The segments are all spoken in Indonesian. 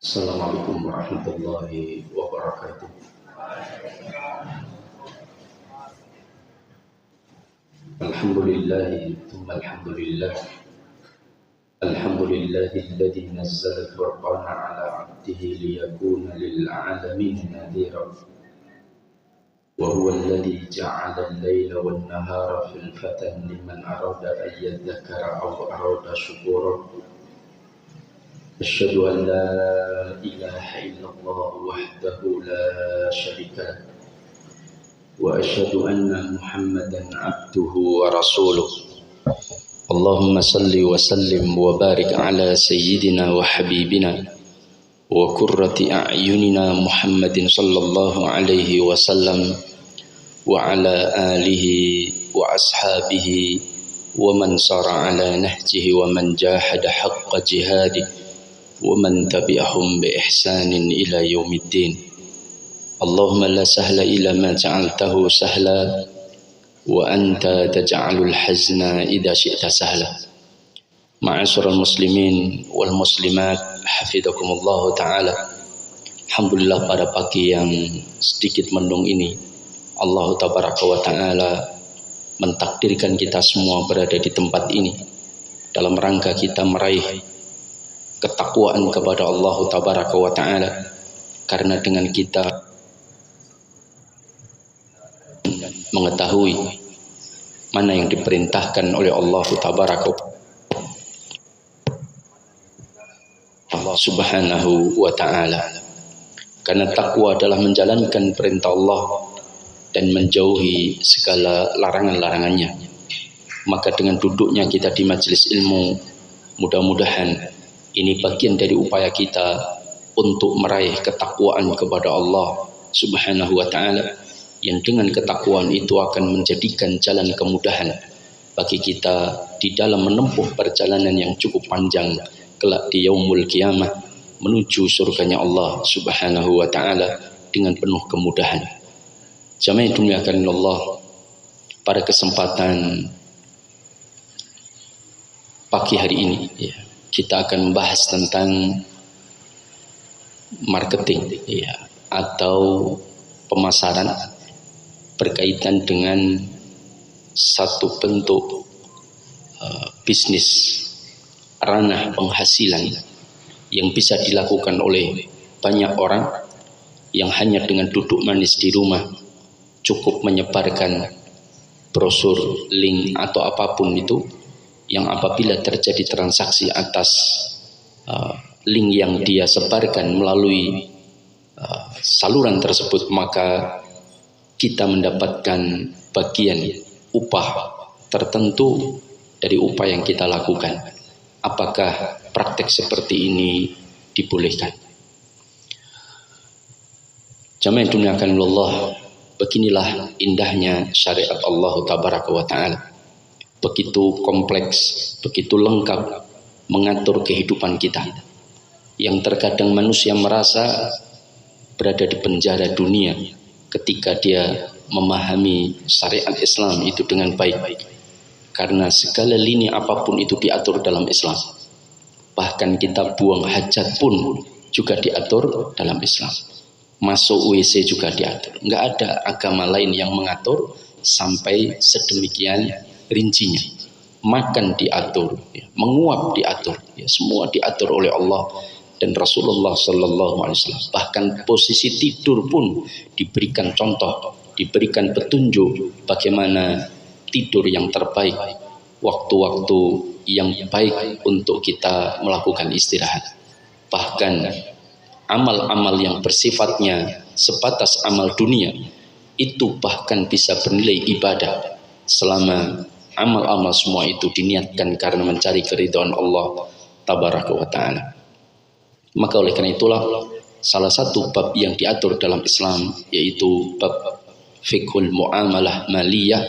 Assalamualaikum warahmatullahi wabarakatuh. Alhamdulillah, thumma alhamdulillah. Alhamdulillahilladzi nazzala al-furqana ala 'abdihi liyakuna lil 'alamin nadhira. Wa huwa alladzi ja'ala al-laila wan nahara khilfatan liman arada an yadhakkara aw arada shukura. Asyhadu an la ilaha illallah wahdahu la syarika lah. Wa asyhadu anna Muhammadan abduhu wa rasuluh. Allahumma salli wa sallim wa barik ala sayyidina wa habibina wa qurrati a'yunina Muhammadin sallallahu alaihi wasallam wa ala alihi wa ashabihi wa man sara ala nahjihi wa man jahada haqqa jihadihi wa man tabi'ahum bi ihsanin ila yaumiddin. Allahumma la sahla illa ma ja'altahu sahla wa anta taj'alul hazna idza syi'ta sahla. Ma'asyiral muslimin wal muslimat, hafizakumullah taala. Alhamdulillah, pada pagi yang sedikit mendung ini Allah tabaraka wa taala mentakdirkan kita semua berada di tempat ini dalam rangka kita meraih ketakwaan kepada Allah tabaraka wa taala, karena dengan kita mengetahui mana yang diperintahkan oleh Allah tabaraka Allah subhanahu wa ta'ala. Karena takwa adalah menjalankan perintah Allah dan menjauhi segala larangan-larangannya. Maka dengan duduknya kita di majelis ilmu, mudah-mudahan ini bagian dari upaya kita untuk meraih ketakwaan kepada Allah subhanahu wa ta'ala, yang dengan ketakwaan itu akan menjadikan jalan kemudahan bagi kita di dalam menempuh perjalanan yang cukup panjang kelak di yaumul qiyamah menuju surganya Allah subhanahu wa ta'ala dengan penuh kemudahan. Jamaah yang dimuliakan Allah, pada kesempatan pagi hari ini kita akan membahas tentang marketing atau pemasaran berkaitan dengan satu bentuk bisnis, ranah penghasilan yang bisa dilakukan oleh banyak orang yang hanya dengan duduk manis di rumah cukup menyebarkan brosur, link atau apapun itu, yang apabila terjadi transaksi atas link yang dia sebarkan melalui saluran tersebut, maka kita mendapatkan bagian upah tertentu dari upah yang kita lakukan. Apakah praktek seperti ini dibolehkan? Jamaah yang dimuliakan Allah, beginilah indahnya syariat Allah tabaraka wa ta'ala. Begitu kompleks, begitu lengkap mengatur kehidupan kita, yang terkadang manusia merasa berada di penjara dunia ketika dia memahami syariat Islam itu dengan baik, karena segala lini apapun itu diatur dalam Islam. Bahkan kita buang hajat pun juga diatur dalam Islam, masuk WC juga diatur. Enggak ada agama lain yang mengatur sampai sedemikian rincinya. Makan diatur, menguap diatur, semua diatur oleh Allah dan Rasulullah sallallahu alaihi wasallam. Bahkan posisi tidur pun diberikan contoh, diberikan petunjuk bagaimana tidur yang terbaik, waktu-waktu yang baik untuk kita melakukan istirahat. Bahkan amal-amal yang bersifatnya sebatas amal dunia itu bahkan bisa bernilai ibadah selama amal-amal semua itu diniatkan karena mencari keridhaan Allah tabaraka wa ta'ala. Maka oleh karena itulah salah satu bab yang diatur dalam Islam yaitu bab fiqhul muamalah maliyah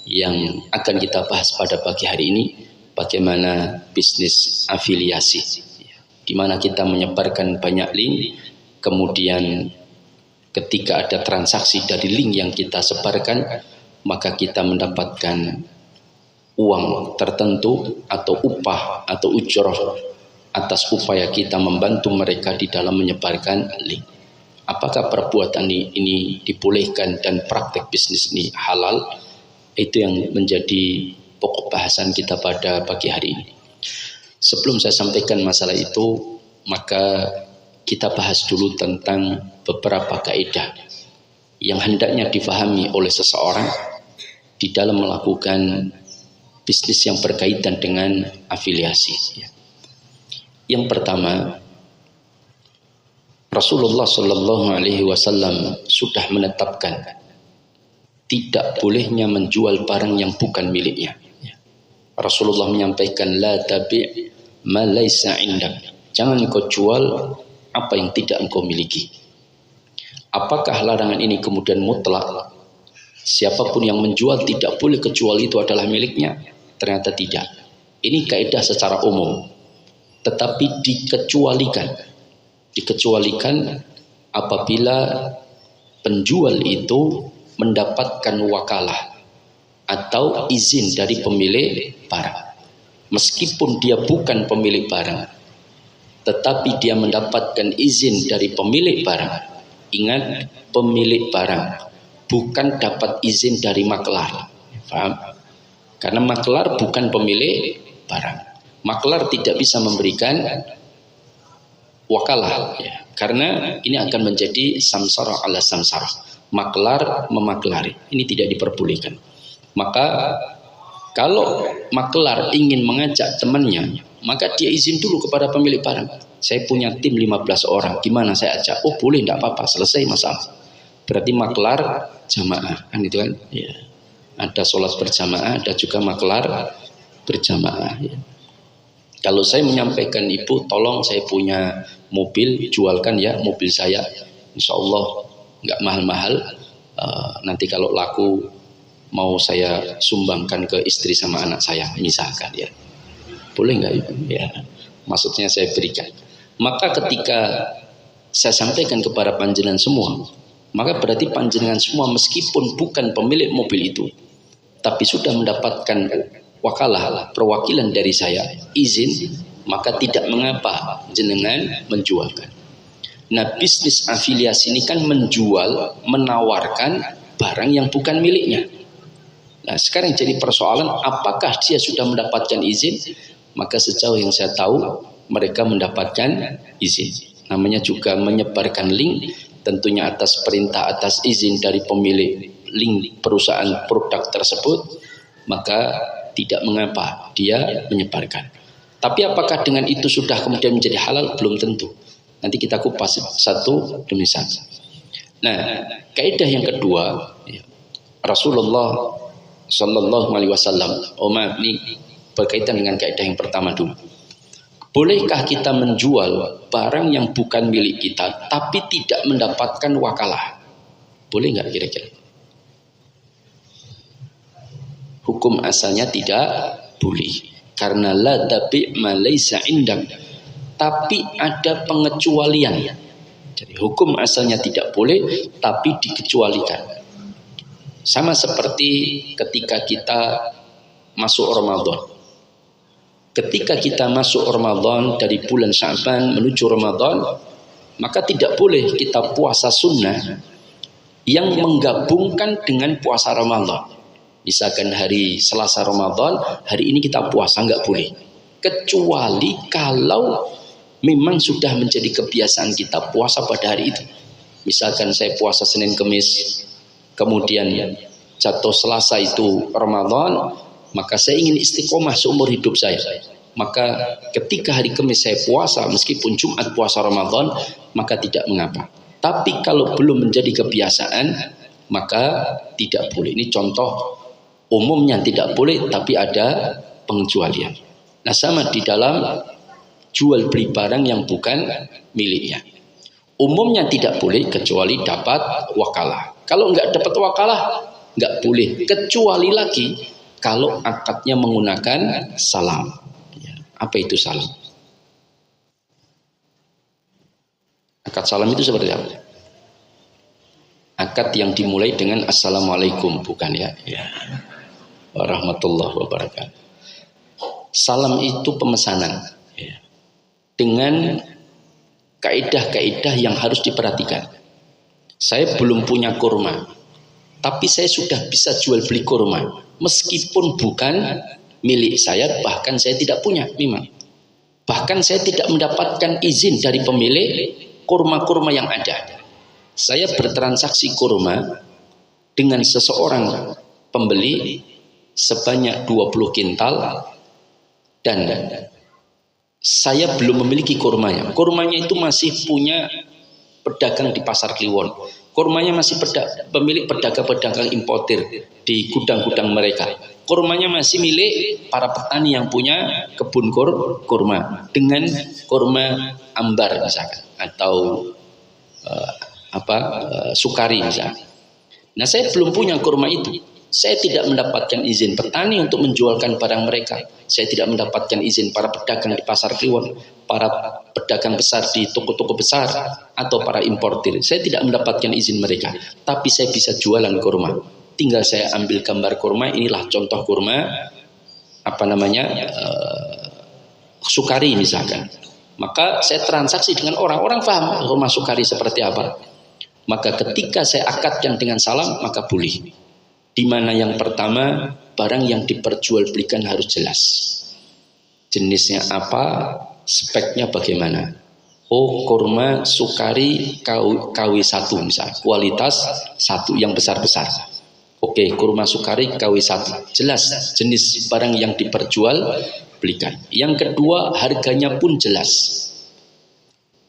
yang akan kita bahas pada pagi hari ini, bagaimana bisnis afiliasi, di mana kita menyebarkan banyak link, kemudian ketika ada transaksi dari link yang kita sebarkan, maka kita mendapatkan uang tertentu atau upah atau ujroh atas upaya kita membantu mereka di dalam menyebarkan link. Apakah perbuatan ini dibolehkan dan praktek bisnis ini halal? Itu yang menjadi pokok bahasan kita pada pagi hari ini. Sebelum saya sampaikan masalah itu, maka kita bahas dulu tentang beberapa kaidah yang hendaknya difahami oleh seseorang di dalam melakukan bisnis yang berkaitan dengan afiliasi. Yang pertama, Rasulullah Shallallahu Alaihi Wasallam sudah menetapkan tidak bolehnya menjual barang yang bukan miliknya. Rasulullah menyampaikan, la tabi' ma laisa indak. Jangan engkau jual apa yang tidak engkau miliki. Apakah larangan ini kemudian mutlak? Siapapun yang menjual tidak boleh kecuali itu adalah miliknya? Ternyata tidak. Ini kaidah secara umum. Tetapi dikecualikan apabila penjual itu mendapatkan wakalah atau izin dari pemilik barang. Meskipun dia bukan pemilik barang, tetapi dia mendapatkan izin dari pemilik barang. Ingat, pemilik barang, bukan dapat izin dari maklar. Paham? Karena maklar bukan pemilik barang. Maklar tidak bisa memberikan wakalah, ya. Karena ini akan menjadi samsara ala samsara. Maklar memaklari. Ini tidak diperbolehkan. Maka kalau maklar ingin mengajak temannya, maka dia izin dulu kepada pemilik barang. Saya punya tim 15 orang, gimana saya ajak? Oh boleh, tidak apa-apa, selesai masalah. Berarti maklar jamaah, kan itu kan? Ya. Ada sholat berjamaah, ada juga maklar berjamaah. Ya. Kalau saya menyampaikan, ibu tolong saya punya mobil, jualkan ya mobil saya, insya Allah nggak mahal-mahal, nanti kalau laku mau saya sumbangkan ke istri sama anak saya, misalkan ya, boleh nggak ya? Maksudnya saya berikan. Maka ketika saya sampaikan kepada panjenengan semua, maka berarti panjenengan semua meskipun bukan pemilik mobil itu, tapi sudah mendapatkan wakalah, perwakilan dari saya, izin, maka tidak mengapa jenengan menjualkan. Nah, bisnis afiliasi ini kan menjual, menawarkan barang yang bukan miliknya. Nah, sekarang jadi persoalan, apakah dia sudah mendapatkan izin? Maka sejauh yang saya tahu, mereka mendapatkan izin. Namanya juga menyebarkan link, tentunya atas perintah, atas izin dari pemilik link perusahaan produk tersebut, maka tidak mengapa dia menyebarkan. Tapi apakah dengan itu sudah kemudian menjadi halal? Belum tentu. Nanti kita kupas satu demi satu. Nah, kaidah yang kedua, Rasulullah Sallallahu Alaihi Wasallam, ini berkaitan dengan kaidah yang pertama dulu. Bolehkah kita menjual barang yang bukan milik kita, tapi tidak mendapatkan wakalah? Boleh nggak kira-kira? Hukum asalnya tidak boleh, karena la tabi' ma laisa indak. Tapi ada pengecualian. Jadi hukum asalnya tidak boleh, tapi dikecualikan. Sama seperti ketika kita masuk Ramadan. Ketika kita masuk Ramadan dari bulan Sya'ban menuju Ramadan, maka tidak boleh kita puasa sunnah yang menggabungkan dengan puasa Ramadan. Misalkan hari Selasa Ramadan, hari ini kita puasa, nggak boleh. Kecuali kalau memang sudah menjadi kebiasaan kita puasa pada hari itu. Misalkan saya puasa Senin Kemis, kemudian jatuh Selasa itu Ramadan, maka saya ingin istiqomah seumur hidup saya. Maka ketika hari Kamis saya puasa, meskipun Jumat puasa Ramadan, maka tidak mengapa. Tapi kalau belum menjadi kebiasaan, maka tidak boleh. Ini contoh umumnya tidak boleh, tapi ada pengecualian. Nah, sama di dalam jual beli barang yang bukan miliknya. Umumnya tidak boleh kecuali dapat wakalah. Kalau nggak dapat wakalah, nggak boleh. Kecuali lagi kalau akadnya menggunakan salam. Apa itu salam? Akad salam itu seperti apa? Akad yang dimulai dengan assalamualaikum, bukan ya? Ya. Warahmatullahi wabarakatuh. Salam itu pemesanan. Ya. dengan kaidah-kaidah yang harus diperhatikan. Saya belum punya kurma, tapi saya sudah bisa jual beli kurma, meskipun bukan milik saya, bahkan saya tidak punya memang. Bahkan saya tidak mendapatkan izin dari pemilik kurma-kurma yang ada. Saya bertransaksi kurma dengan seseorang pembeli sebanyak 20 kintal dan saya belum memiliki kurmanya. Kurmanya itu masih punya pedagang di Pasar Kliwon. Kurmanya masih pemilik pedagang-pedagang importir di gudang-gudang mereka. Kurmanya masih milik para petani yang punya kebun kurma dengan kurma ambar misalkan atau sukari misalkan. Nah, saya belum punya kurma itu. Saya tidak mendapatkan izin petani untuk menjualkan barang mereka. Saya tidak mendapatkan izin para pedagang di Pasar Kliwon, para pedagang besar di toko-toko besar, atau para importir. Saya tidak mendapatkan izin mereka. Tapi saya bisa jualan kurma. Tinggal saya ambil gambar kurma. Inilah contoh kurma, sukari misalkan. Maka saya transaksi dengan orang paham kurma sukari seperti apa. Maka ketika saya akadkan dengan salam, maka boleh. Di mana yang pertama, barang yang diperjualbelikan harus jelas. Jenisnya apa, speknya bagaimana. Oh, kurma sukari KW1 misalnya, kualitas 1 yang besar-besar. Oke, kurma sukari KW1, jelas jenis barang yang diperjualbelikan. Yang kedua, harganya pun jelas.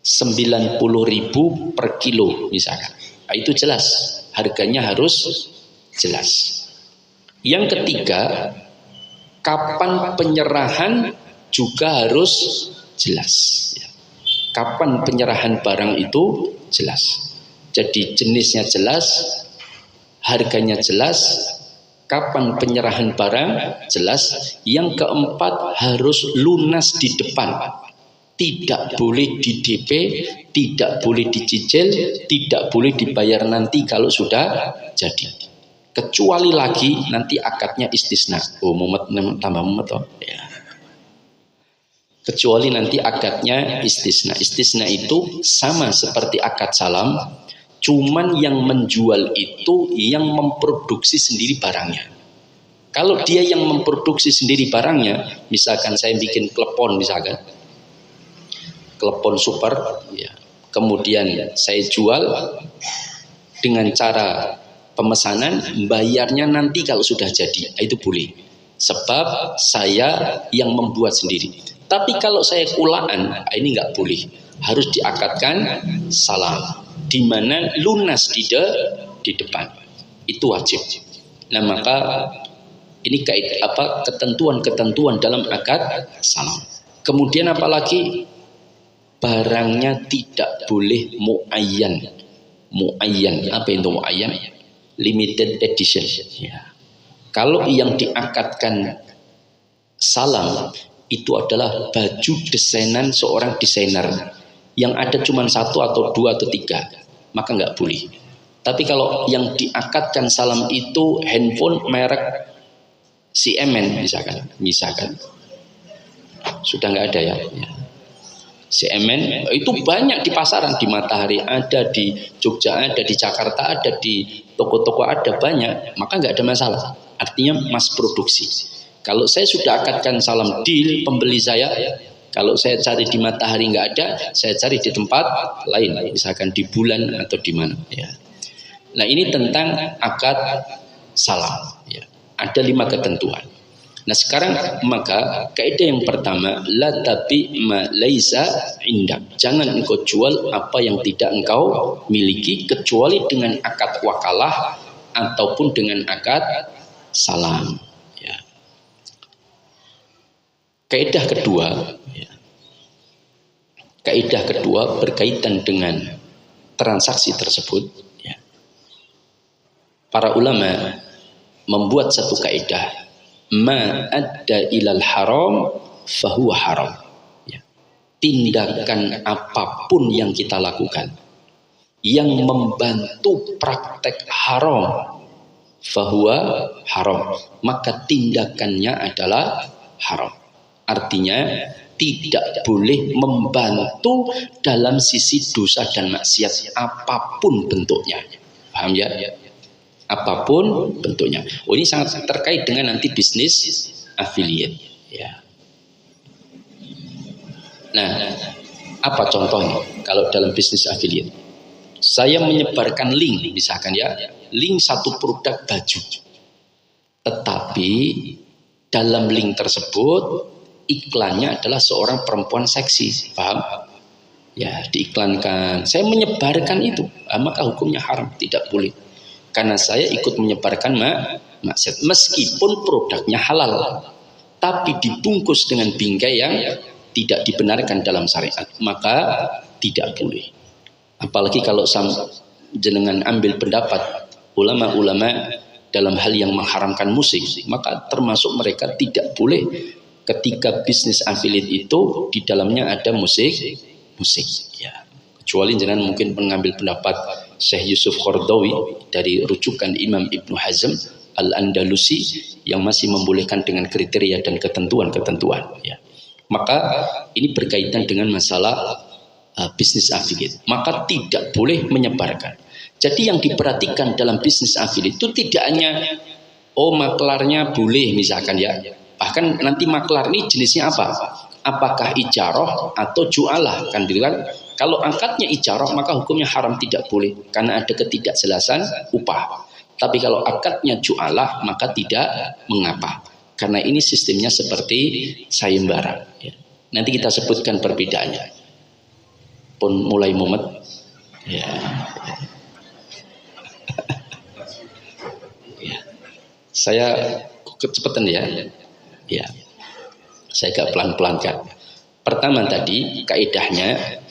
90.000 per kilo misalkan. Nah, itu jelas, harganya harus jelas. Yang ketiga, kapan penyerahan juga harus jelas. Kapan penyerahan barang itu jelas. Jadi jenisnya jelas, harganya jelas, kapan penyerahan barang jelas. Yang keempat, harus lunas di depan. Tidak boleh di DP, tidak boleh dicicil, tidak boleh dibayar nanti kalau sudah jadi. Kecuali lagi nanti akadnya istisna. Oh, mumet tambah mumet toh. Ya. Kecuali nanti akadnya istisna. Istisna itu sama seperti akad salam, cuman yang menjual itu yang memproduksi sendiri barangnya. Kalau dia yang memproduksi sendiri barangnya, misalkan saya bikin klepon misalkan, klepon super, ya. Kemudian saya jual dengan cara pemesanan, bayarnya nanti kalau sudah jadi, itu boleh. Sebab saya yang membuat sendiri. Tapi kalau saya kulaan, ini nggak boleh. Harus diakadkan salam, di mana lunas di depan. Itu wajib. Nah, maka ini ketentuan-ketentuan dalam akad salam. Kemudian apalagi barangnya tidak boleh muayyan. Muayyan, apa itu muayyan? Limited edition. Ya. Kalau yang diakadkan salam itu adalah baju desainan seorang desainer yang ada cuma 1 atau 2 atau 3, maka nggak boleh. Tapi kalau yang diakadkan salam itu handphone merek CMN misalkan sudah nggak ada ya. CMN itu banyak di pasaran, di Matahari ada, di Jogja ada, di Jakarta ada, di toko-toko ada banyak, maka nggak ada masalah. Artinya mass produksi. Kalau saya sudah akadkan salam deal pembeli saya, kalau saya cari di Matahari nggak ada, saya cari di tempat lain, misalkan di Bulan atau di mana. Ya. Nah, ini tentang akad salam. Ya. Ada 5 ketentuan. Nah, sekarang maka kaidah yang pertama, la tabi ma laisa indak. Jangan engkau jual apa yang tidak engkau miliki kecuali dengan akad wakalah ataupun dengan akad salam. Ya. Kaidah kedua, ya. Kaidah kedua berkaitan dengan transaksi tersebut. Ya. Para ulama membuat satu kaidah, ma adda ilal haram fahuwa haram. Ya. Tindakan apapun yang kita lakukan yang membantu praktek haram, fahuwa haram, maka tindakannya adalah haram. Artinya tidak boleh membantu dalam sisi dosa dan maksiat apapun bentuknya. Paham ya? Apapun bentuknya. Oh, ini sangat terkait dengan nanti bisnis affiliate. Ya. Nah, apa contohnya kalau dalam bisnis affiliate? Saya menyebarkan link, misalkan ya, link satu produk baju. Tetapi dalam link tersebut iklannya adalah seorang perempuan seksi, paham? Ya, diiklankan. Saya menyebarkan itu, maka hukumnya haram, tidak boleh. Karena saya ikut menyebarkan maksiat, meskipun produknya halal, tapi dibungkus dengan bingkai yang tidak dibenarkan dalam syariat, maka tidak boleh. Apalagi kalau jenengan ambil pendapat ulama-ulama dalam hal yang mengharamkan musik, maka termasuk mereka tidak boleh ketika bisnis affiliate itu di dalamnya ada musik ya. Kecuali jenengan mungkin mengambil pendapat Syekh Yusuf Qaradawi dari rujukan Imam Ibnu Hazm Al-Andalusi yang masih membolehkan dengan kriteria dan ketentuan-ketentuan ya. Maka ini berkaitan dengan masalah bisnis affiliate, maka tidak boleh menyebarkan. Jadi yang diperhatikan dalam bisnis affiliate itu tidak hanya maklarnya boleh misalkan ya, bahkan nanti maklar ini jenisnya apa? Apakah ijarah atau jualah, kan gitu kan? Kalau akadnya ijarah maka hukumnya haram, tidak boleh karena ada ketidakjelasan upah. Tapi kalau akadnya jualah maka tidak mengapa, karena ini sistemnya seperti sayembara ya. Nanti kita sebutkan perbedaannya. Pun mulai mumet ya. Ya. Saya kecepatan ya. Ya. Saya agak pelan-pelan kan. Pertama tadi kaidahnya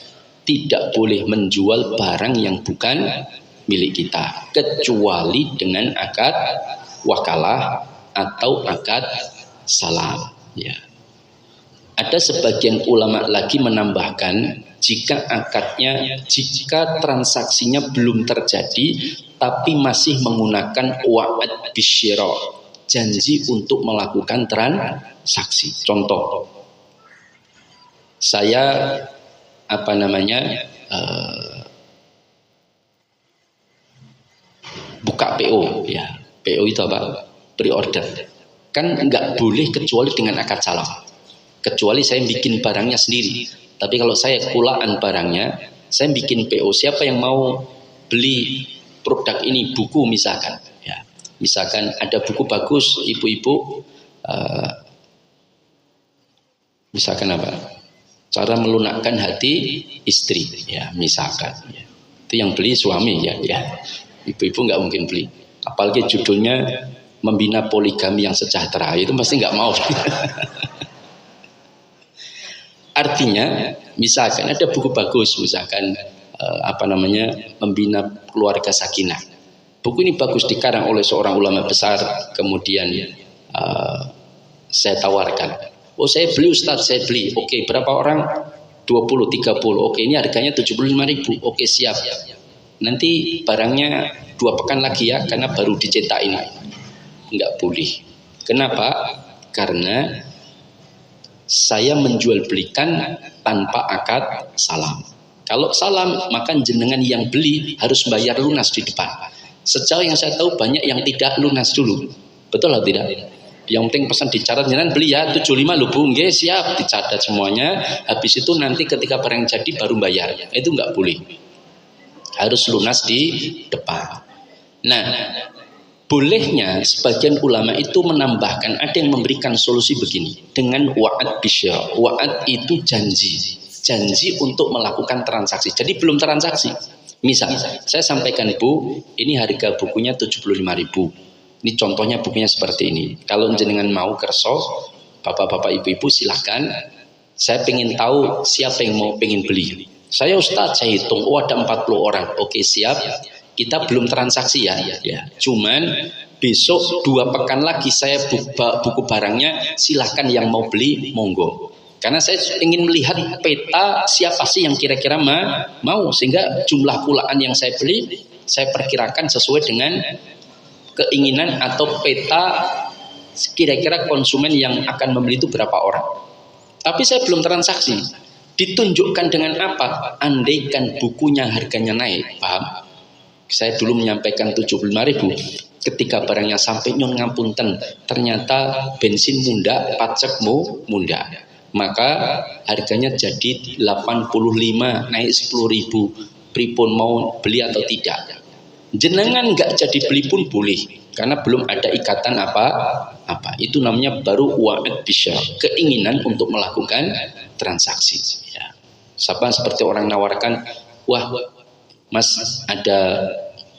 tidak boleh menjual barang yang bukan milik kita kecuali dengan akad wakalah atau akad salam ya. Ada sebagian ulama lagi menambahkan jika transaksinya belum terjadi tapi masih menggunakan wa'ad bisyira, janji untuk melakukan transaksi. Contoh, saya buka PO ya. PO itu apa? Pre-order. Kan nggak boleh kecuali dengan akad salam. Kecuali saya bikin barangnya sendiri. Tapi kalau saya kulaan barangnya, saya bikin PO. Siapa yang mau beli produk ini, buku misalkan, ya, misalkan ada buku bagus, ibu-ibu, misalkan apa? Cara melunakkan hati istri, ya, misalkan. Ya. Itu yang beli suami, ya. Ibu-ibu nggak mungkin beli. Apalagi judulnya membina poligami yang sejahtera, itu pasti nggak mau. Artinya, misalkan ada buku bagus, misalkan membina keluarga sakinah. Buku ini bagus dikarang oleh seorang ulama besar, kemudian saya tawarkan. Oh, saya beli Ustaz, saya beli. Oke, berapa orang? 20, 30. Oke, ini harganya 75.000. Oke, siap. Nanti barangnya 2 pekan lagi ya, karena baru dicetak ini. Enggak boleh. Kenapa? Karena saya menjual belikan tanpa akad salam. Kalau salam, maka jenengan yang beli harus bayar lunas di depan. Sejauh yang saya tahu banyak yang tidak lunas dulu. Betul atau tidak? Yang penting pesan dicatat, jenengan beli ya 75 lho Bu, nggih siap, dicatat semuanya. Habis itu nanti ketika barang jadi baru bayar. Itu enggak boleh. Harus lunas di depan. Nah, bolehnya sebagian ulama itu menambahkan, ada yang memberikan solusi begini dengan wa'ad bisyara. Wa'ad itu janji untuk melakukan transaksi. Jadi belum transaksi. Misal saya sampaikan, Bu, ini harga bukunya 75.000. Ini contohnya bukunya seperti ini. Kalau jenengan mau kerso, bapak-bapak ibu-ibu silahkan. Saya pengen tahu siapa yang mau pengen beli. Saya Ustaz, saya hitung, ada 40 orang. Oke, siap. Kita belum transaksi ya. Cuman besok 2 pekan lagi saya buku barangnya, silahkan yang mau beli monggo. Karena saya ingin melihat peta siapa sih yang kira-kira mau, sehingga jumlah kulaan yang saya beli saya perkirakan sesuai dengan keinginan atau peta kira-kira konsumen yang akan membeli itu berapa orang. Tapi saya belum transaksi. Ditunjukkan dengan apa? Andaikan bukunya harganya naik, paham? Saya dulu menyampaikan 75.000. Ketika barangnya sampai nyon ngapunten, ternyata bensin munda, pajakmu munda. Maka harganya jadi 85, naik 10.000. Pripun mau beli atau tidak? Jenengan nggak jadi beli pun boleh, karena belum ada ikatan apa. Itu namanya baru wa'ad bisyar, keinginan untuk melakukan transaksi. Ya. Seperti orang nawarkan, wah mas ada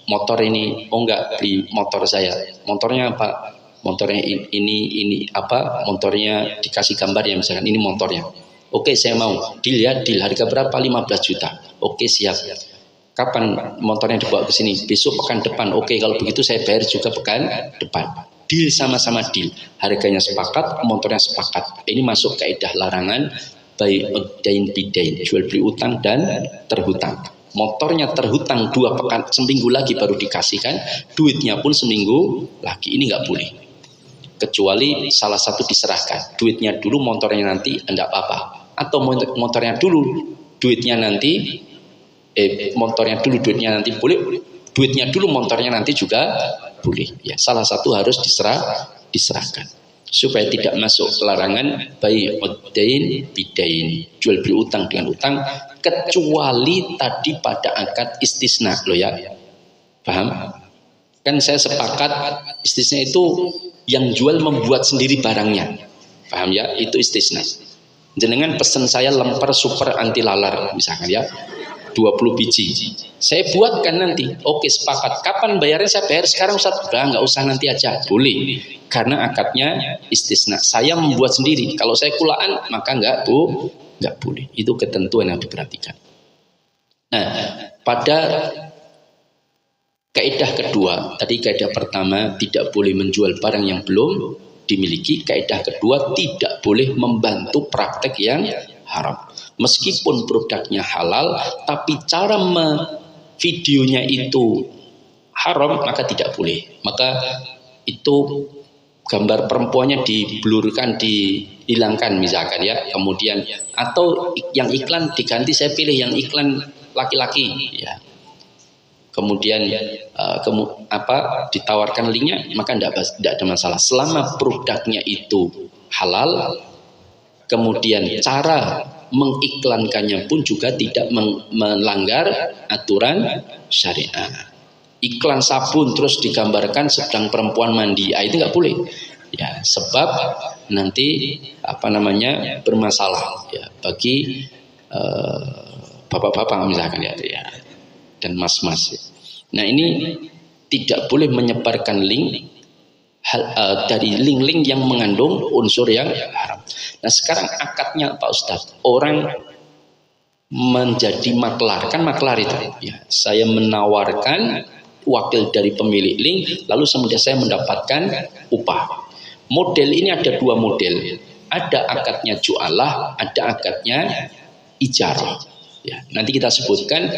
motor ini, oh enggak, beli motor saya. Motornya apa? Motornya ini apa? Motornya dikasih gambar ya, misalkan ini motornya. Oke, saya mau. Deal ya, deal. Harga berapa? 15 juta. Oke, siap. Kapan motornya dibawa ke sini? Besok pekan depan. Oke, kalau begitu saya bayar juga pekan depan. Deal, sama-sama deal. Harganya sepakat, motornya sepakat. Ini masuk kaidah larangan dain bidain, jual beli utang dan terhutang. Motornya terhutang 2 pekan, seminggu lagi baru dikasihkan, duitnya pun seminggu lagi. Ini nggak boleh. Kecuali salah satu diserahkan. Duitnya dulu, motornya nanti, enggak apa-apa. Atau motornya dulu, duitnya nanti, motornya dulu, duitnya nanti boleh. Duitnya dulu, motornya nanti juga boleh. Ya, salah satu harus diserahkan. Supaya tidak masuk larangan bai'ud-dain bidain, jual beli utang dengan utang, kecuali tadi pada akad istisna loh ya. Paham? Kan saya sepakat istisna itu yang jual membuat sendiri barangnya. Paham ya? Itu istisna. Jenengan pesen saya lemper super anti lalar misalkan ya, 20 biji. Saya buatkan nanti. Oke, sepakat. Kapan bayarnya? Saya bayar sekarang Ustaz. Udah, nggak usah nanti aja. Boleh. Karena akadnya istisna. Saya membuat sendiri. Kalau saya kulaan maka nggak boleh. Itu ketentuan yang diperhatikan. Nah, pada kaidah kedua, tadi kaidah pertama tidak boleh menjual barang yang belum dimiliki. Kaidah kedua, tidak boleh membantu praktek yang haram. Meskipun produknya halal, tapi cara videonya itu haram, maka tidak boleh. Maka itu gambar perempuannya diblurkan, dihilangkan misalkan ya. Kemudian atau yang iklan diganti, saya pilih yang iklan laki-laki ya. Kemudian ditawarkan linknya, maka tidak ada masalah selama produknya itu halal. Kemudian cara mengiklankannya pun juga tidak melanggar aturan syariat. Iklan sabun terus digambarkan sedang perempuan mandi, itu nggak boleh. Ya, sebab nanti bermasalah ya bagi bapak-bapak misalkan ya dan mas-mas. Nah, ini tidak boleh menyebarkan link dari link-link yang mengandung unsur yang haram. Nah, sekarang akadnya Pak Ustadz, orang menjadi maklar, kan maklar itu ya, saya menawarkan wakil dari pemilik link, lalu kemudian saya mendapatkan upah. Model ini ada 2 model, ada akadnya jualah, ada akadnya ijarah ya. Nanti kita sebutkan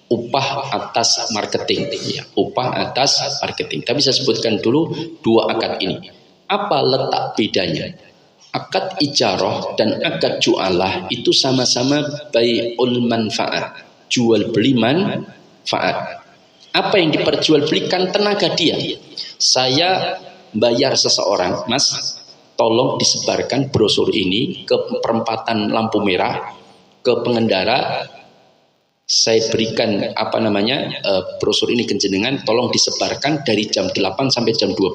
upah atas marketing ya, upah atas marketing. Tapi saya sebutkan dulu 2 akad ini. Apa letak bedanya? Akad ijarah dan akad jualah itu sama-sama bai'ul manfaat, jual beli manfaat. Apa yang diperjualbelikan? Tenaga dia. Saya bayar seseorang, Mas, tolong disebarkan brosur ini ke perempatan lampu merah, ke pengendara. Saya berikan brosur ini ke jenengan, tolong disebarkan dari jam 8 sampai jam 12.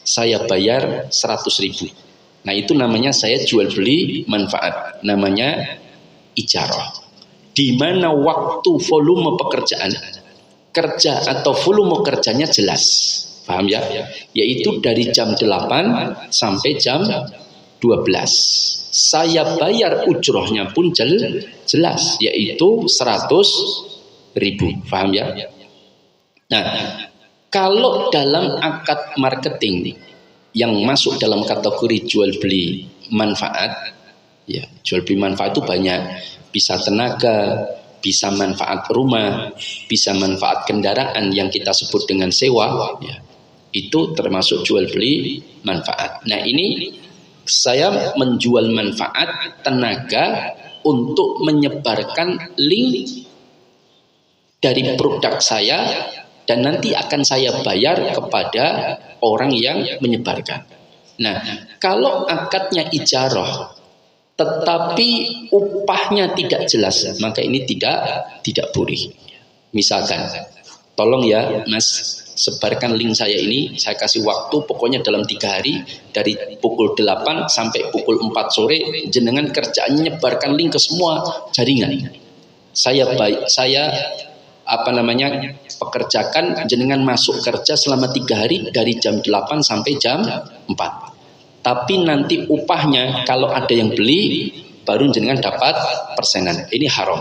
Saya bayar 100.000. Nah, itu namanya saya jual beli manfaat, namanya ijarah. Di mana waktu volume pekerjaan, kerja atau volume kerjanya jelas. Paham ya? Yaitu dari jam 8 sampai jam 12. Saya bayar ujrohnya pun jelas, yaitu 100.000. Paham ya? Nah, kalau dalam akad marketing yang masuk dalam kategori jual beli manfaat, ya, jual beli manfaat itu banyak, bisa tenaga, bisa manfaat rumah, bisa manfaat kendaraan yang kita sebut dengan sewa, ya, itu termasuk jual beli manfaat. Nah, ini Saya menjual manfaat, tenaga untuk menyebarkan link dari produk saya, dan nanti akan saya bayar kepada orang yang menyebarkan. Nah, kalau akadnya ijarah tetapi upahnya tidak jelas, maka ini tidak boleh. Misalkan, tolong ya Mas, sebarkan link saya ini, saya kasih waktu pokoknya dalam 3 hari, dari pukul 8 sampai pukul 4 sore, jenengan kerjaannya nyebarkan link ke semua jaringan. Saya pekerjakan jenengan masuk kerja selama 3 hari dari jam 8 sampai jam 4. Tapi nanti upahnya kalau ada yang beli baru jenengan dapat persenan. Ini haram,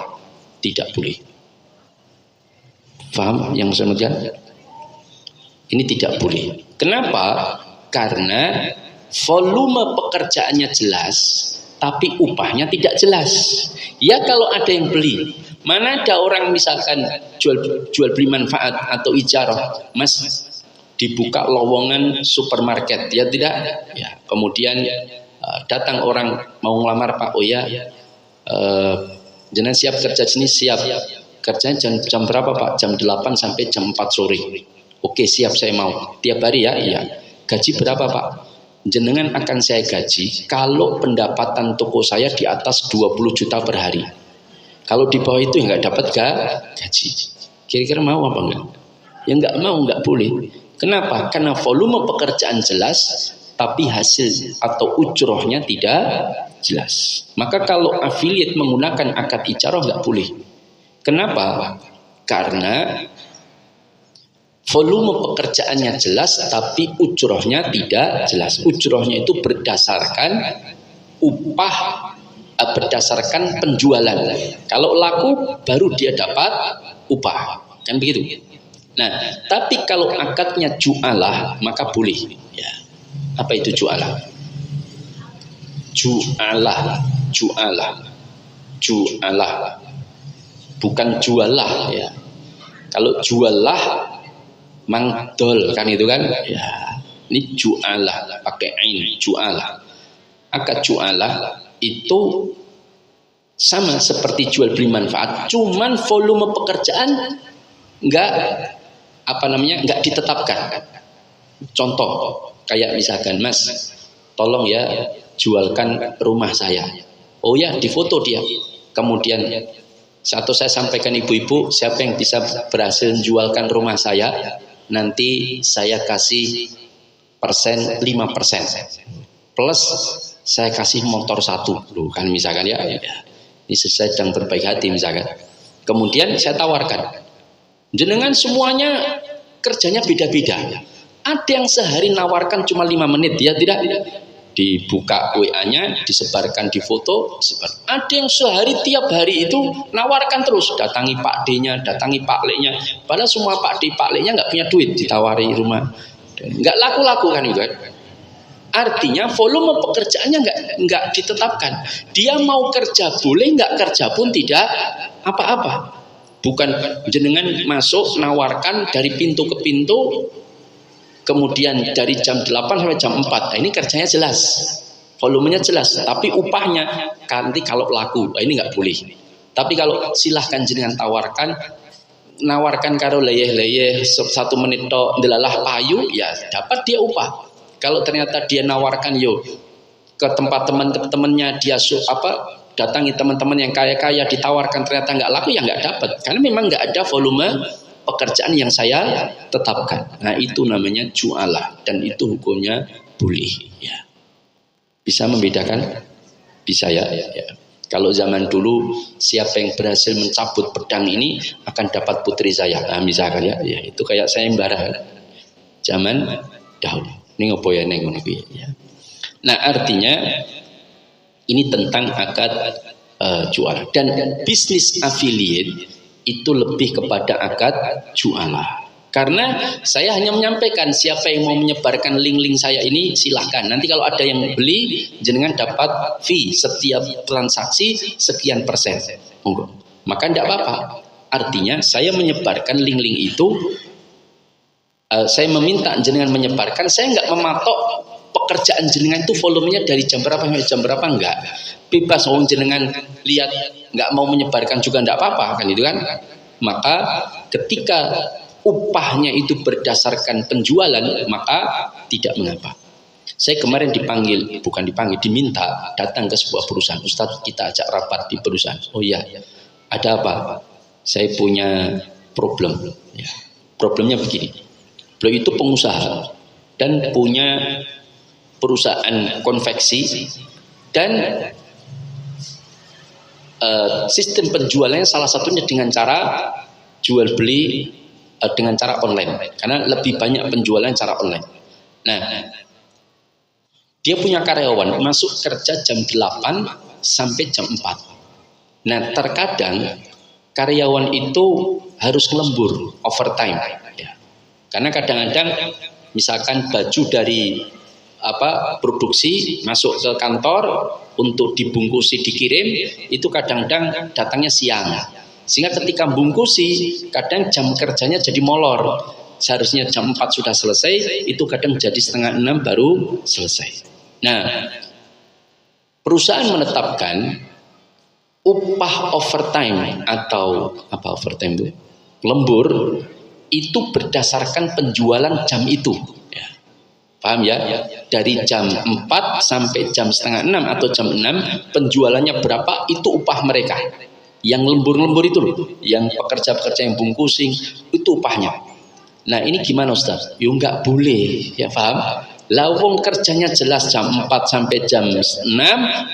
tidak boleh. Paham yang saya maksudkan? Ini tidak boleh. Kenapa? Karena volume pekerjaannya jelas, tapi upahnya tidak jelas. Ya kalau ada yang beli, mana ada orang misalkan jual beli manfaat atau ijarah, Mas, dibuka lowongan supermarket, ya tidak? Ya, kemudian datang orang mau ngelamar, Pak, oh ya, jenengan siap kerja sini? Siap. Kerjanya jam berapa, Pak? Jam 8 sampai jam 4 sore. Oke, siap, saya mau. Tiap hari ya? Iya. Gaji berapa, Pak? Jenengan akan saya gaji kalau pendapatan toko saya di atas 20 juta per hari. Kalau di bawah itu nggak dapat gaji. Kira-kira mau apa enggak? Ya nggak mau, nggak boleh. Kenapa? Karena volume pekerjaan jelas, tapi hasil atau ujrohnya tidak jelas. Maka kalau affiliate menggunakan akad ijarah nggak boleh. Kenapa? Karena volume pekerjaannya jelas, tapi ujrohnya tidak jelas. Ujrohnya itu berdasarkan upah, berdasarkan penjualan. Kalau laku baru dia dapat upah, kan begitu. Nah, tapi kalau akadnya ju'alah maka boleh. Ya. Apa itu ju'alah? Ju'alah, bukan jualah ya. Kalau jualah mangdol kan itu kan? Ya. Ini ju'alah pakai ain, ju'alah. Akad ju'alah itu sama seperti jual beli manfaat, cuman volume pekerjaan enggak ditetapkan. Contoh kayak misalkan, Mas, tolong ya jualkan rumah saya. Oh ya, difoto dia. Kemudian satu saya sampaikan ibu-ibu, siapa yang bisa berhasil jualkan rumah saya, nanti saya kasih persen 5%. Plus saya kasih motor 1. Loh, kan misalkan ya. Ini saya sedang berbaik hati misalkan. Kemudian saya tawarkan, jenengan semuanya kerjanya beda-beda. Ada yang sehari nawarkan cuma 5 menit, ya tidak? Dibuka WA-nya, disebarkan di foto, disebar. Ada yang sehari tiap hari itu nawarkan terus, datangi Pak D-nya, datangi Pak Le-nya. Padahal semua Pak D, Pak Le-nya nggak punya duit, ditawari rumah. Nggak laku-laku kan itu kan? Artinya volume pekerjaannya nggak ditetapkan. Dia mau kerja boleh, nggak kerja pun tidak apa-apa. Bukan jenengan masuk nawarkan dari pintu ke pintu, kemudian dari jam 8 sampai jam 4. Nah, ini kerjanya jelas, volumenya jelas, tapi upahnya nanti kalau laku, nah, ini nggak boleh. Tapi kalau silahkan jenengan nawarkan karo leyeh-leyeh 1 menit tok delalah payu, ya dapat dia upah. Kalau ternyata dia nawarkan ke tempat teman-temannya, dia datangi teman-teman yang kaya-kaya, ditawarkan ternyata nggak laku, ya nggak dapat, karena memang nggak ada volume pekerjaan yang saya tetapkan. Nah, itu namanya ju'alah, dan itu hukumnya boleh. Ya. Bisa membedakan? Bisa ya. Kalau zaman dulu siapa yang berhasil mencabut pedang ini akan dapat putri saya. Nah, misalkan ya, itu kayak sayembara zaman dahulu. Ini ngopo ya neng ya. Nah, artinya ini tentang akad jualah, dan bisnis affiliate itu lebih kepada akad jualah. Karena saya hanya menyampaikan siapa yang mau menyebarkan link-link saya ini silahkan. Nanti kalau ada yang beli, jenengan dapat fee setiap transaksi sekian persen. Maka tidak apa-apa. Artinya saya menyebarkan link-link itu, saya meminta jenengan menyebarkan, saya nggak mematok pekerjaan jenengan itu volumenya dari jam berapa sampai jam berapa, enggak. Bebas, wong jenengan lihat enggak mau menyebarkan juga enggak apa-apa kan itu kan. Maka ketika upahnya itu berdasarkan penjualan, maka tidak mengapa. Saya kemarin diminta datang ke sebuah perusahaan. Ustadz, kita ajak rapat di perusahaan. Oh iya, ada apa? Saya punya problem. Ya. Problemnya begini. Beliau itu pengusaha dan punya perusahaan konveksi dan sistem penjualannya salah satunya dengan cara jual beli dengan cara online. Karena lebih banyak penjualan cara online. Nah, dia punya karyawan masuk kerja jam 8 sampai jam 4. Nah, terkadang karyawan itu harus lembur overtime ya. Karena kadang-kadang misalkan baju dari produksi masuk ke kantor untuk dibungkusi dikirim, itu kadang-kadang datangnya siang. Sehingga ketika bungkusi kadang jam kerjanya jadi molor. Seharusnya jam 4 sudah selesai, itu kadang jadi setengah 6 baru selesai. Nah, perusahaan menetapkan upah overtime atau overtime itu? Lembur itu berdasarkan penjualan jam itu. Ya. Paham ya? Dari jam 4 sampai jam setengah 6 atau jam 6 penjualannya berapa itu upah mereka. Yang lembur-lembur itu loh, yang pekerja-pekerja yang bungkusing itu upahnya. Nah, ini gimana Ustaz? Ya enggak boleh, ya paham? Lawong kerjanya jelas jam 4 sampai jam 6,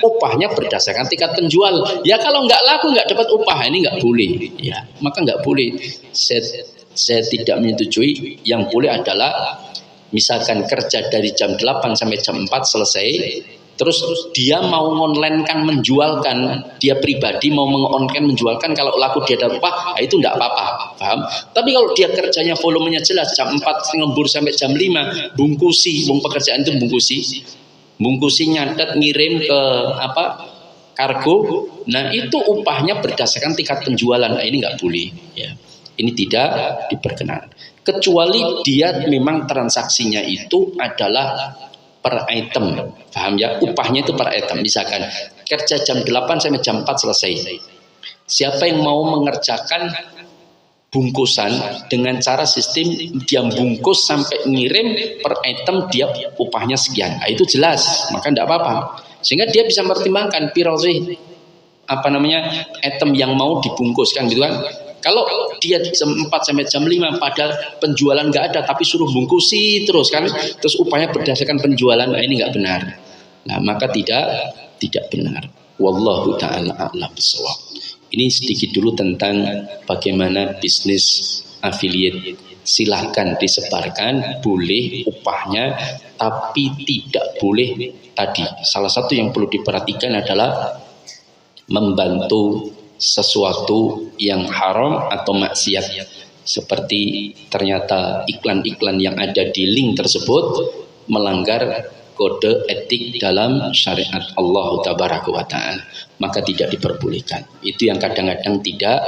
upahnya berdasarkan tingkat penjual. Ya kalau nggak laku nggak dapat upah, ini nggak boleh. Ya, maka nggak boleh. Saya tidak menyetujui. Yang boleh adalah misalkan kerja dari jam 8 sampai jam 4 selesai, terus dia mau online-kan menjualkan, dia pribadi mau meng-online menjualkan, kalau laku dia dapat upah, itu enggak apa-apa, paham? Tapi kalau dia kerjanya volumenya jelas jam 4 lembur sampai jam 5, bungkusi, pekerjaan itu bungkusi nyatet ngirim ke kargo, nah itu upahnya berdasarkan tingkat penjualan. Nah, ini enggak boleh ya. Ini tidak diperkenankan. Kecuali dia memang transaksinya itu adalah per item, paham ya? Upahnya itu per item. Misalkan kerja jam 8 sampai jam 4 selesai. Siapa yang mau mengerjakan bungkusan dengan cara sistem dia bungkus sampai ngirim per item dia upahnya sekian. Nah, itu jelas, maka tidak apa-apa. Sehingga dia bisa mempertimbangkan piro sih item yang mau dibungkuskan gitu kan. Kalau dia jam 4 sampai jam 5 padahal penjualan nggak ada tapi suruh bungkusi terus kan, terus upahnya berdasarkan penjualan, nah ini nggak benar. Nah, maka tidak benar. Wallahu taala a'lam bishawab. Ini sedikit dulu tentang bagaimana bisnis affiliate. Silahkan disebarkan, boleh upahnya, tapi tidak boleh tadi. Salah satu yang perlu diperhatikan adalah membantu sesuatu yang haram atau maksiat, seperti ternyata iklan-iklan yang ada di link tersebut melanggar kode etik dalam syariat Allah Tabaraka wa Ta'ala, maka tidak diperbolehkan. Itu yang kadang-kadang tidak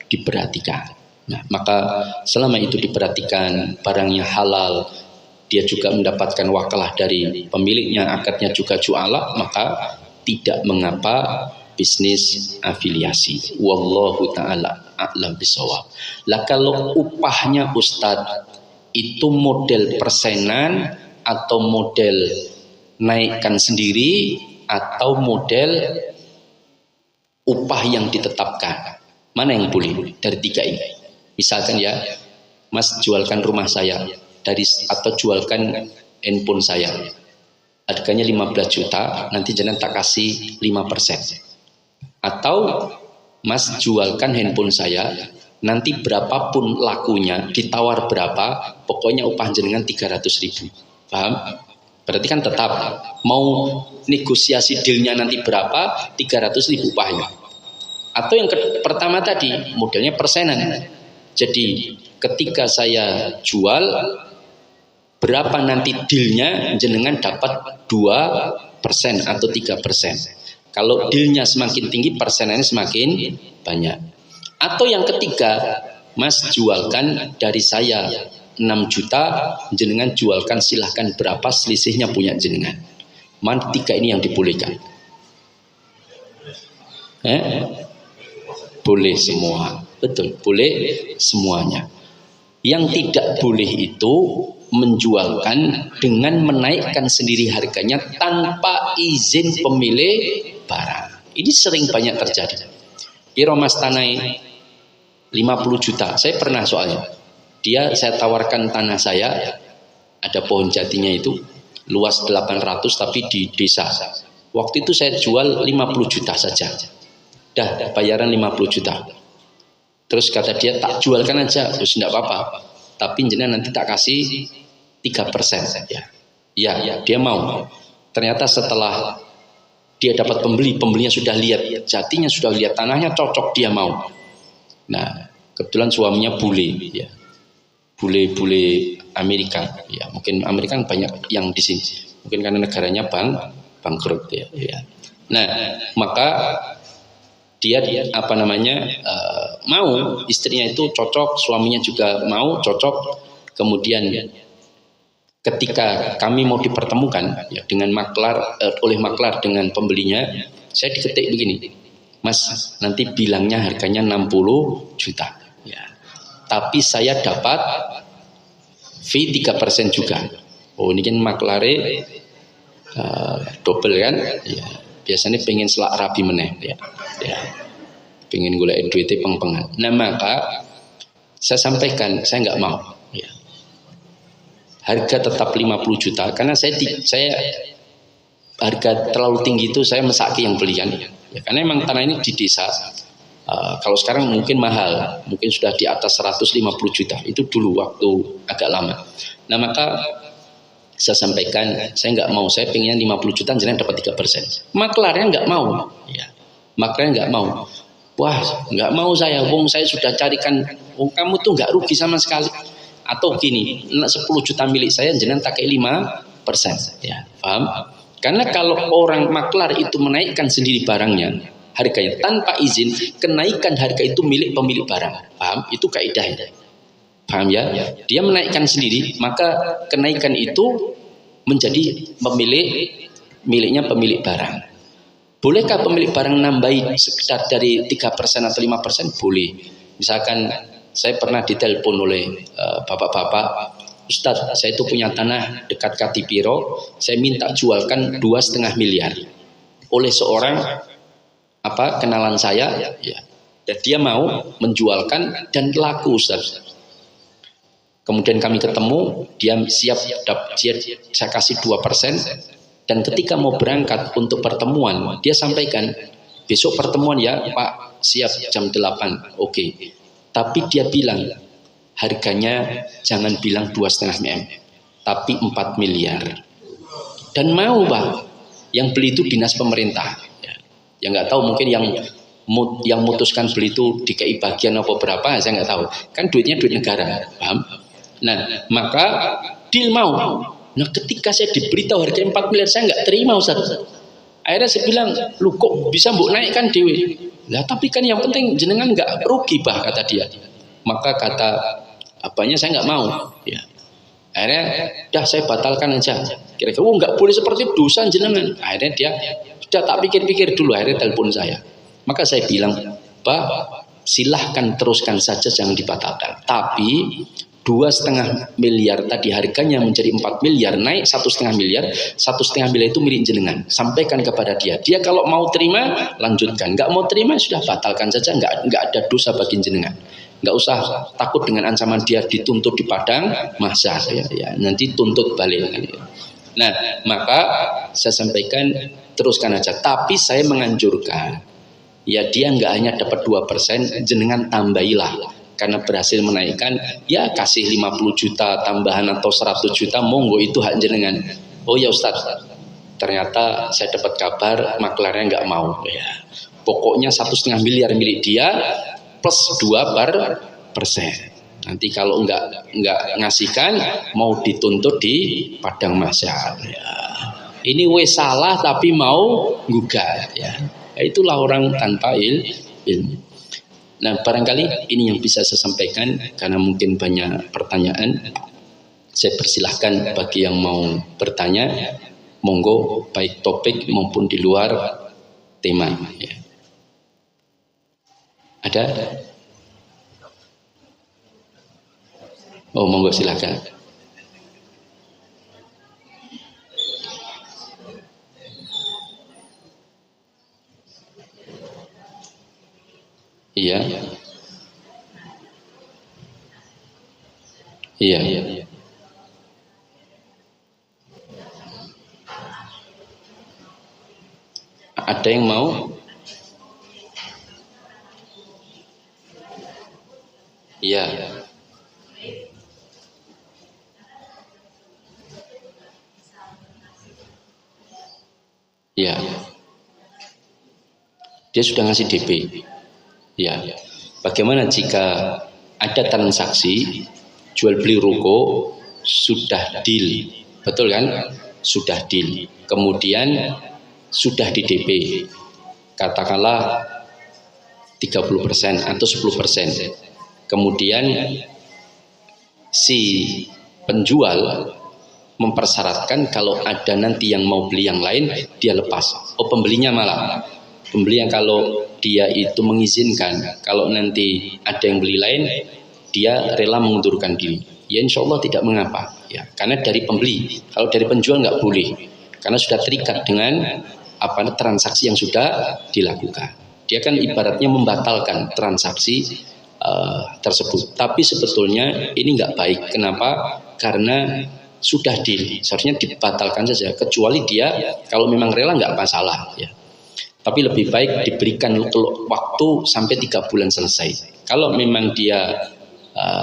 diperhatikan. Nah, maka selama itu diperhatikan, barangnya halal, dia juga mendapatkan wakalah dari pemiliknya, akadnya juga jualah, maka tidak mengapa bisnis afiliasi. Wallahu ta'ala a'lam bishawab. Lah kalau upahnya Ustadz itu model persenan atau model naikkan sendiri atau model upah yang ditetapkan, mana yang boleh dari tiga ini? Misalkan ya, Mas jualkan rumah saya atau jualkan handphone saya, harganya 15 juta, nanti jangan tak kasih 5%. Atau Mas jualkan handphone saya, nanti berapapun lakunya, ditawar berapa, pokoknya upah jenengan 300.000. Paham? Berarti kan tetap mau negosiasi dealnya nanti berapa, 300.000 upahnya. Atau yang pertama tadi, modelnya persenan. Jadi ketika saya jual, berapa nanti dealnya, jenengan dapat 2% atau 3%. Kalau dealnya semakin tinggi, persenannya semakin banyak. Atau yang ketiga, Mas jualkan dari saya 6 juta, jenengan jualkan silahkan berapa, selisihnya punya jenengan. Mana 3 ini yang dibolehkan? Boleh semua, betul, boleh semuanya. Yang tidak boleh itu menjualkan dengan menaikkan sendiri harganya tanpa izin pemilik barang. Ini sering banyak terjadi. Piro mas tanai 50 juta. Saya pernah soalnya. Saya tawarkan tanah saya, ada pohon jatinya itu, luas 800 tapi di desa. Waktu itu saya jual 50 juta saja. Dah bayaran 50 juta. Terus kata dia, tak jualkan aja, terus tidak apa-apa. Tapi jenengan nanti tak kasih 3%. Ya, dia mau. Ternyata setelah dia dapat pembelinya sudah lihat jatinya, sudah lihat tanahnya cocok, dia mau. Nah, kebetulan suaminya bule, ya. Bule Amerika, ya. Mungkin Amerika banyak yang di sini. Mungkin karena negaranya bangkrut, ya. Nah, maka dia mau, istrinya itu cocok, suaminya juga mau, cocok. Kemudian ketika kami mau dipertemukan ya, dengan oleh maklar dengan pembelinya, saya diketik begini, Mas, nanti bilangnya harganya 60 juta ya. Tapi saya dapat fee 3% juga. Oh, ini kan maklare double kan ya. Biasanya pengen selak rabi meneh ya. Pengen golek duitnya peng-pengan. Nah, maka saya sampaikan saya nggak mau ya. Harga tetap 50 juta karena saya harga terlalu tinggi itu saya mesaki yang belian ya, karena memang tanah ini di desa. Kalau sekarang mungkin mahal, mungkin sudah di atas 150 juta. Itu dulu waktu agak lama. Nah, maka saya sampaikan saya nggak mau, saya pengen 50 juta jangan dapat 3%. Maklarnya nggak mau ya. Maklarnya nggak mau. Wah, nggak mau saya, saya sudah carikan, kamu tuh nggak rugi sama sekali. Atau gini, 10 juta milik saya, jenengan pakai 5%, ya, paham? Karena kalau orang maklar itu menaikkan sendiri barangnya, harganya tanpa izin, kenaikan harga itu milik pemilik barang, paham? Itu kaidahnya, paham ya? Dia menaikkan sendiri, maka kenaikan itu menjadi miliknya pemilik barang. Bolehkah pemilik barang nambahi sekedar dari 3% atau 5%? Boleh. Misalkan saya pernah ditelepon oleh bapak-bapak, Ustadz, saya itu punya tanah dekat Katipiro, saya minta jualkan 2,5 miliar oleh seorang kenalan saya, ya. Dan dia mau menjualkan dan laku, Ustadz. Kemudian kami ketemu, dia siap, saya kasih 2%. Dan ketika mau berangkat untuk pertemuan, dia sampaikan, besok pertemuan ya Pak, siap jam 8, oke. Tapi dia bilang, harganya jangan bilang 2,5 M, tapi 4 miliar. Dan mau Pak, yang beli itu dinas pemerintah. Ya nggak tahu, mungkin yang mutuskan beli itu DKI bagian apa berapa, saya nggak tahu. Kan duitnya duit negara, paham? Nah, maka deal mau. Nah, ketika saya diberitahu harganya 4 miliar, saya nggak terima, Ustaz. Akhirnya saya bilang, lu kok bisa mbok naikkan dewe? Lah, tapi kan yang penting jenengan nggak rugi, Bah, kata dia. Maka kata saya nggak mau. Ya. Akhirnya, dah saya batalkan aja. Kira-kira, nggak boleh seperti dosa jenengan. Akhirnya dia, sudah tak pikir-pikir dulu, akhirnya telepon saya. Maka saya bilang, Bah, silahkan teruskan saja, jangan dibatalkan. Tapi 2,5 miliar tadi harganya menjadi 4 miliar, naik 1,5 miliar. 1,5 miliar itu milik jenengan. Sampaikan kepada dia. Dia kalau mau terima, lanjutkan. Nggak mau terima, sudah batalkan saja. Nggak ada dosa bagi jenengan. Nggak usah takut dengan ancaman dia dituntut di padang mahsyar. Ya, nanti tuntut balik. Nah, maka saya sampaikan teruskan aja. Tapi saya menganjurkan, ya dia nggak hanya dapat 2%, jenengan tambahilah. Karena berhasil menaikkan, ya kasih 50 juta tambahan atau 100 juta, monggo, itu hak jenengan. Oh ya Ustadz, ternyata saya dapat kabar maklarnya nggak mau. Ya, pokoknya 1,5 miliar milik dia plus 2%. Nanti kalau nggak ngasihkan, mau dituntut di padang mahsyar. Ya. Ini wes salah tapi mau gugat. Ya. Itulah orang tanpa ilmu. Nah, barangkali ini yang bisa saya sampaikan karena mungkin banyak pertanyaan. Saya persilahkan bagi yang mau bertanya, monggo baik topik maupun di luar tema. Ya. Ada? Oh, monggo silakan. Iya. Iya. Ada yang mau? Iya. Iya. Dia sudah ngasih DP. Ya. Bagaimana jika ada transaksi jual beli ruko sudah deal, betul kan? Sudah deal. Kemudian sudah di DP. Katakanlah 30% atau 10%. Kemudian si penjual mempersyaratkan kalau ada nanti yang mau beli yang lain dia lepas. Oh, pembelinya malah. Pembeli yang kalau dia itu mengizinkan kalau nanti ada yang beli lain dia rela mengundurkan diri. Ya insya Allah tidak mengapa. Ya, karena dari pembeli. Kalau dari penjual nggak boleh. Karena sudah terikat dengan transaksi yang sudah dilakukan. Dia kan ibaratnya membatalkan transaksi tersebut. Tapi sebetulnya ini nggak baik. Kenapa? Karena sudah deal. Seharusnya dibatalkan saja. Kecuali dia kalau memang rela nggak masalah. Ya. Tapi lebih baik diberikan waktu sampai 3 bulan selesai. Kalau memang dia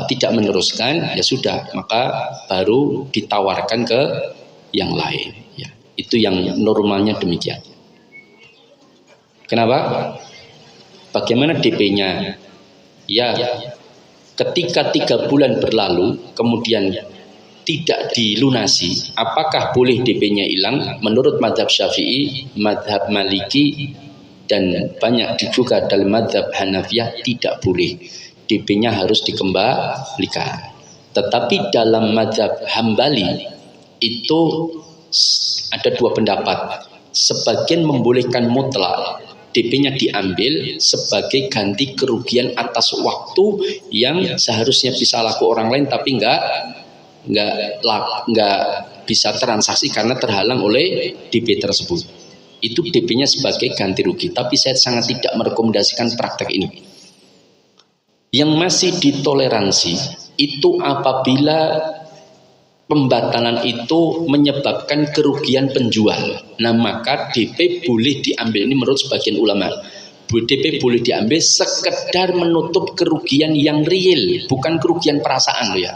tidak meneruskan, ya sudah, maka baru ditawarkan ke yang lain. Ya, itu yang normalnya demikian. Kenapa? Bagaimana DP-nya? Ya, ketika 3 bulan berlalu, kemudian tidak dilunasi, apakah boleh DP-nya hilang? Menurut mazhab Syafi'i, mazhab Maliki, dan banyak juga dalam mazhab Hanafiyah tidak boleh. DP-nya harus dikembalikan. Tetapi dalam mazhab Hambali itu ada 2 pendapat. Sebagian membolehkan mutlak, DP-nya diambil sebagai ganti kerugian atas waktu yang seharusnya bisa laku orang lain tapi enggak bisa transaksi karena terhalang oleh DP tersebut. Itu DP-nya sebagai ganti rugi. Tapi saya sangat tidak merekomendasikan praktek ini. Yang masih ditoleransi itu apabila pembatalan itu menyebabkan kerugian penjual. Nah, maka DP boleh diambil. Ini menurut sebagian ulama. DP boleh diambil sekedar menutup kerugian yang real, bukan kerugian perasaan loh ya.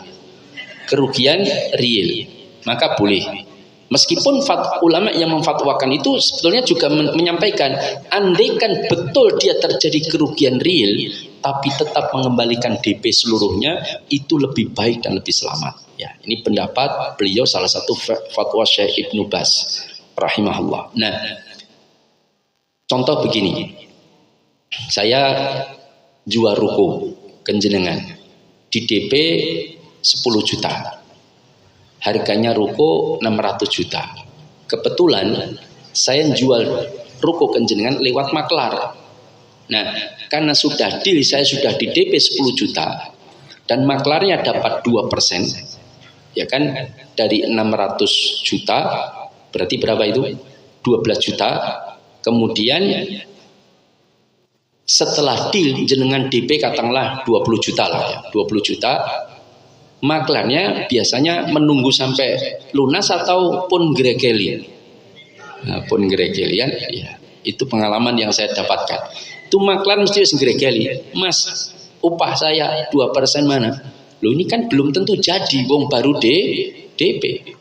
Kerugian real, maka boleh. Meskipun ulama yang memfatwakan itu sebetulnya juga menyampaikan, andaikan betul dia terjadi kerugian real, tapi tetap mengembalikan DP seluruhnya, itu lebih baik dan lebih selamat. Ya, ini pendapat beliau, salah satu fatwa Syekh Ibnu Baz rahimahullah. Nah, contoh begini, saya jual ruko kenjenengan di DP 10 juta, harganya ruko 600 juta. Kebetulan saya jual ruko kenjenengan lewat maklar. Nah, karena sudah deal, saya sudah di DP 10 juta dan maklarnya dapat 2%, ya kan, dari 600 juta berarti berapa itu? 12 juta. Kemudian setelah deal jenengan DP katakanlah 20 juta lah ya, 20 juta. Maklarnya biasanya menunggu sampai lunas ataupun gregeli. Nah, pun gregelian, ya, itu pengalaman yang saya dapatkan. Itu maklar mesti gregeli. Mas, upah saya 2% mana? Loh, ini kan belum tentu jadi, wong baru DP.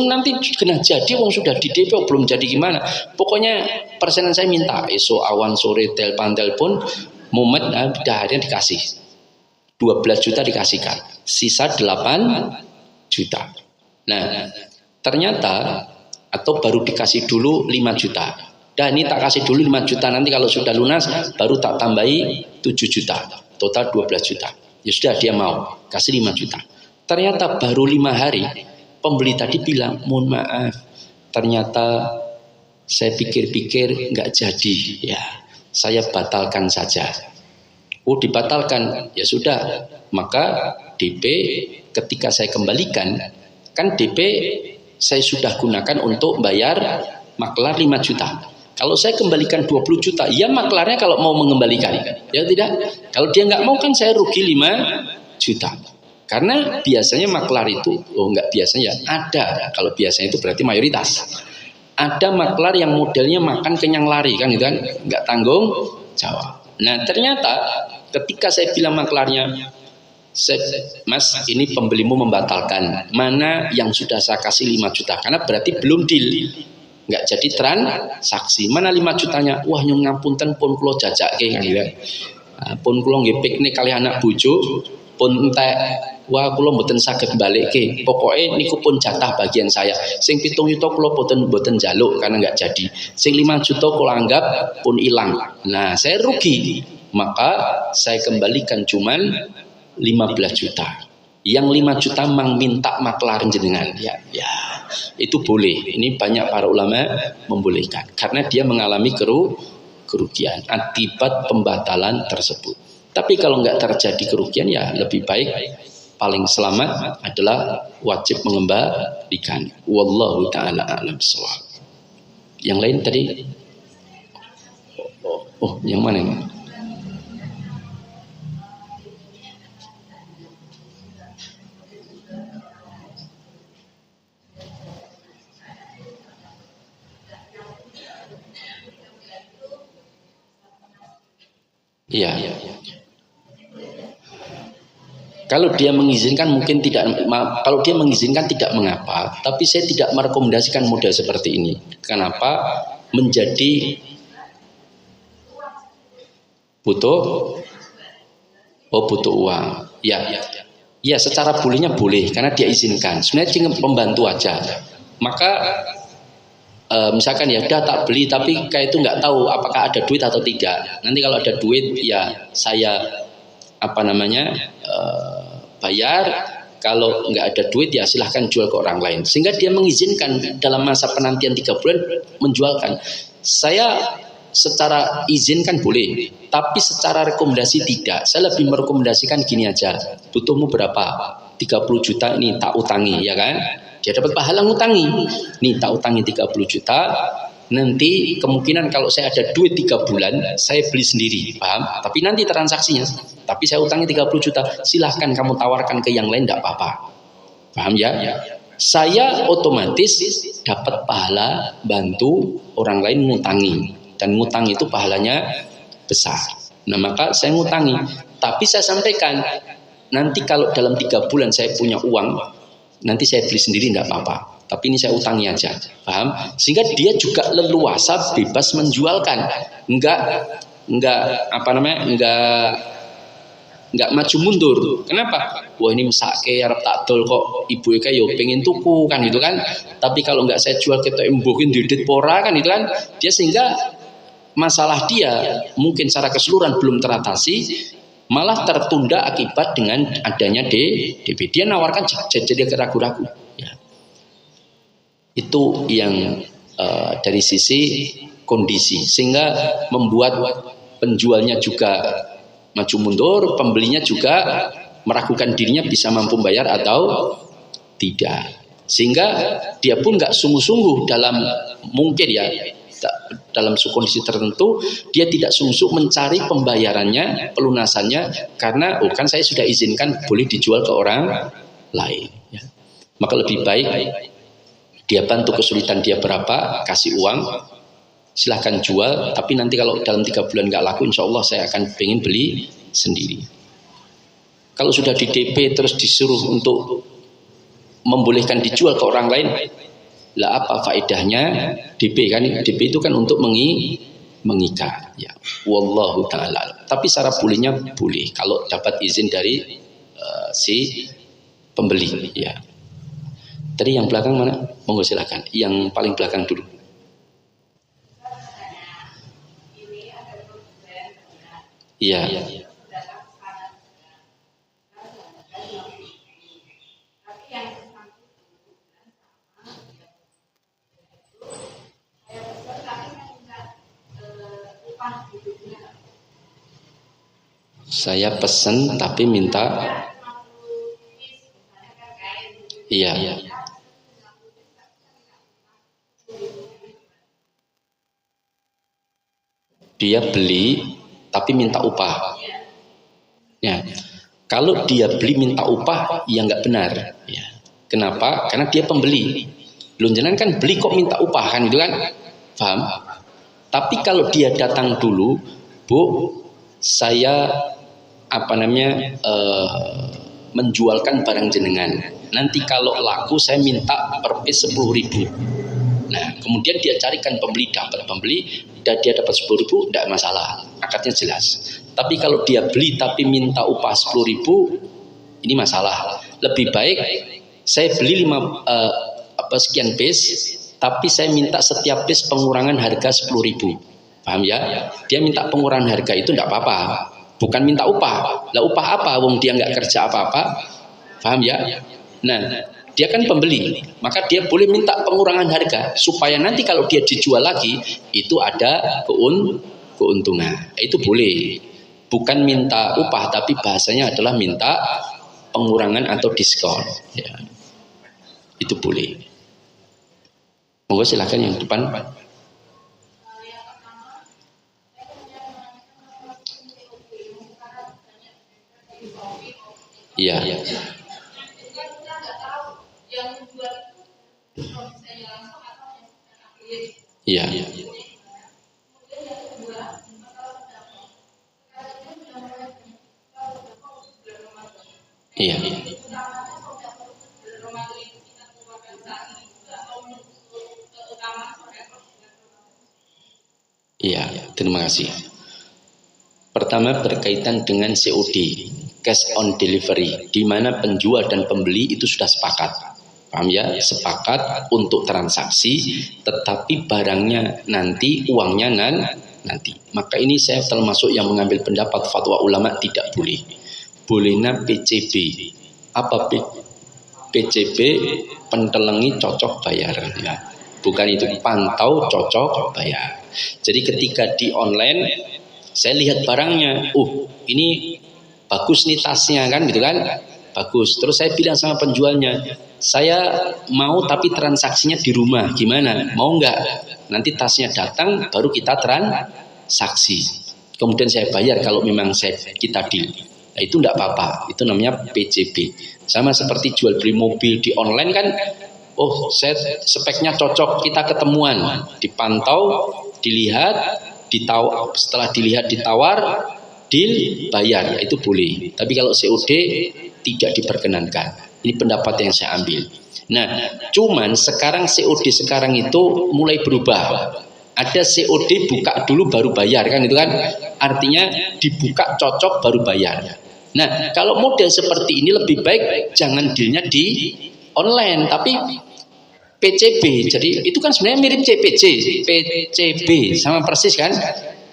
Nanti kena jadi, wong sudah di DP, belum jadi gimana? Pokoknya persenan saya minta, esok awan sore telpan pun mumet, akhirnya dikasih 12 juta dikasihkan, sisa 8 juta. Nah, ternyata atau baru dikasih dulu 5 juta. Dan ini tak kasih dulu 5 juta, nanti kalau sudah lunas baru tak tambahi 7 juta. Total 12 juta. Ya sudah, dia mau kasih 5 juta. Ternyata baru 5 hari pembeli tadi bilang, mohon maaf, ternyata saya pikir-pikir nggak jadi, ya saya batalkan saja. Oh, dibatalkan, ya sudah, maka DP ketika saya kembalikan, kan DP saya sudah gunakan untuk bayar maklar 5 juta. Kalau saya kembalikan 20 juta, ya maklarnya kalau mau mengembalikan, ya tidak. Kalau dia nggak mau kan saya rugi 5 juta. Karena biasanya maklar itu, nggak biasanya, ada. Kalau biasanya itu berarti mayoritas. Ada maklar yang modelnya makan kenyang lari kan, gitu kan, nggak tanggung jawab. Nah ternyata ketika saya bilang maklarnya, Mas, ini pembelimu membatalkan, mana yang sudah saya kasih 5 juta, karena berarti belum deal, nggak jadi transaksi. Mana 5 jutanya? Wah nyun ngapunten pun kulo jajake kan, gitu. Pun kulo nggih piknik kali anak bojo, pun entek, wah kulo mboten saged balikke. Pokoke niku pun jatah bagian saya. Sing 7 juta kulo mboten njaluk karena nggak jadi. Sing 5 juta kulo anggap pun hilang. Nah, saya rugi. Maka saya kembalikan cuman 15 juta. Yang 5 juta mang minta maklar jenengan. Ya, itu boleh. Ini banyak para ulama membolehkan karena dia mengalami kerugian akibat pembatalan tersebut. Tapi kalau nggak terjadi kerugian, ya lebih baik, paling selamat adalah wajib mengembalikan. Wallahu taala a'lam bishawab. Yang lain tadi, yang mana ini? Iya. Kalau dia mengizinkan mungkin tidak, kalau dia mengizinkan tidak mengapa, tapi saya tidak merekomendasikan model seperti ini. Kenapa? Menjadi butuh uang. Ya secara bolehnya boleh karena dia izinkan. Sebenarnya cuma pembantu aja. Maka misalkan ya udah tak beli, tapi kayak itu nggak tahu apakah ada duit atau tidak. Nanti kalau ada duit ya saya bayar. Kalau nggak ada duit ya silahkan jual ke orang lain. Sehingga dia mengizinkan dalam masa penantian 3 bulan menjualkan. Saya secara izin kan boleh, tapi secara rekomendasi tidak. Saya lebih merekomendasikan gini aja, butuhmu berapa? 30 juta ini tak utangi, ya kan? Dia dapat pahala ngutangi. Nih tak utangi 30 juta. Nanti kemungkinan kalau saya ada duit 3 bulan, saya beli sendiri, paham? Tapi nanti transaksinya, tapi saya utangi 30 juta, silahkan kamu tawarkan ke yang lain, tidak apa-apa. Paham ya? Saya otomatis dapat pahala bantu orang lain ngutangi. Dan ngutang itu pahalanya besar. Nah maka saya ngutangi. Tapi saya sampaikan, nanti kalau dalam 3 bulan saya punya uang, nanti saya beli sendiri tidak apa-apa. Tapi ini saya utangi aja, paham? Sehingga dia juga leluasa bebas menjualkan, enggak maju mundur. Kenapa? Wah ini mesake arep tak dol kok ibu eka yo pengen tuku kan gitu kan. Tapi kalau enggak saya jual ketok mbokin didit pora kan itu kan. Dia sehingga masalah dia mungkin secara keseluruhan belum teratasi, malah tertunda akibat dengan adanya DP. Dia nawarkan jadi ragu-ragu. Ya. Itu yang dari sisi kondisi, sehingga membuat penjualnya juga maju mundur, pembelinya juga meragukan dirinya bisa mampu bayar atau tidak, sehingga dia pun nggak sungguh-sungguh dalam mungkin ya dalam kondisi tertentu dia tidak sungguh-sungguh mencari pembayarannya, pelunasannya, karena kan saya sudah izinkan boleh dijual ke orang lain ya. Maka lebih baik dia bantu kesulitan dia berapa, kasih uang, silahkan jual, tapi nanti kalau dalam 3 bulan nggak laku, insya Allah saya akan pengen beli sendiri. Kalau sudah di DP terus disuruh untuk membolehkan dijual ke orang lain, lah apa faedahnya DP kan? DP itu kan untuk mengikat. Ya, wallahu taala. Tapi secara bolehnya boleh kalau dapat izin dari si pembeli. Ya. Tadi yang belakang mana? Monggo silakan. Yang paling belakang dulu. Iya. Saya pesen tapi minta, iya. Dia beli tapi minta upah. Ya, kalau dia beli minta upah, ya nggak benar. Ya. Kenapa? Karena dia pembeli. Lunjanan kan beli kok minta upah kan, itu kan? Paham? Tapi kalau dia datang dulu, Bu, saya menjualkan barang jenengan. Nanti kalau laku saya minta per piece 10.000. Nah, kemudian dia carikan pembeli, dapat pembeli, dan dia dapat 10.000, tidak masalah, akadnya jelas. Tapi kalau dia beli tapi minta upah 10.000, ini masalah. Lebih baik saya beli sekian piece, tapi saya minta setiap piece pengurangan harga 10.000. Paham ya? Dia minta pengurangan harga itu tidak apa-apa, bukan minta upah. Lah upah apa? Wong dia nggak kerja apa-apa. Paham ya? Nah, dia kan pembeli, maka dia boleh minta pengurangan harga supaya nanti kalau dia dijual lagi itu ada keuntungan. Itu boleh. Bukan minta upah, tapi bahasanya adalah minta pengurangan atau diskon. Ya. Itu boleh. Monggo silakan yang depan. Iya. Iya. Iya. Iya, terima kasih. Pertama berkaitan dengan COD, cash on delivery, di mana penjual dan pembeli itu sudah sepakat. Paham ya? Sepakat untuk transaksi, tetapi barangnya nanti, uangnya nanti. Maka ini saya termasuk yang mengambil pendapat fatwa ulama tidak boleh. Bolehnya PCB. Apa PCB? Pentelengi cocok bayar. Ya. Bukan itu, pantau cocok bayar. Jadi ketika di online saya lihat barangnya, ini bagus nih tasnya kan, gitu kan, bagus. Terus saya bilang sama penjualnya, saya mau tapi transaksinya di rumah, gimana? Mau nggak? Nanti tasnya datang, baru kita transaksi. Kemudian saya bayar kalau memang kita deal. Nah, itu enggak apa-apa, itu namanya PCB. Sama seperti jual beli mobil di online kan, speknya cocok, kita ketemuan, dipantau, dilihat, setelah dilihat ditawar, deal, bayar, itu boleh. Tapi kalau COD tidak diperkenankan. Ini pendapat yang saya ambil. Nah, cuman sekarang COD sekarang itu mulai berubah. Ada COD buka dulu baru bayar kan, itu kan? Artinya dibuka cocok baru bayar. Nah, kalau model seperti ini lebih baik jangan dealnya di online, tapi PCB. Jadi itu kan sebenarnya mirip CPC, PCB sama persis kan?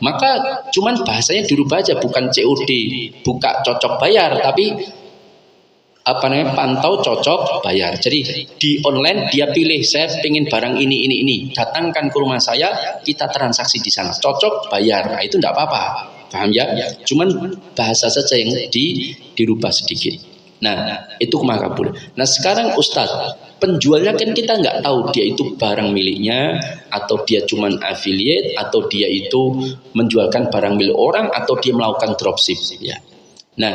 Maka cuman bahasanya dirubah aja, bukan COD buka cocok bayar, tapi pantau cocok bayar. Jadi di online dia pilih, saya pengen barang ini, datangkan ke rumah saya, kita transaksi di sana, cocok bayar. Nah, itu enggak apa-apa, paham ya? Cuman bahasa saja yang dirubah sedikit. Nah, itu makabul. Nah, sekarang Ustadz, penjualnya kan kita nggak tahu dia itu barang miliknya, atau dia cuman affiliate, atau dia itu menjualkan barang milik orang, atau dia melakukan dropship ya. Nah,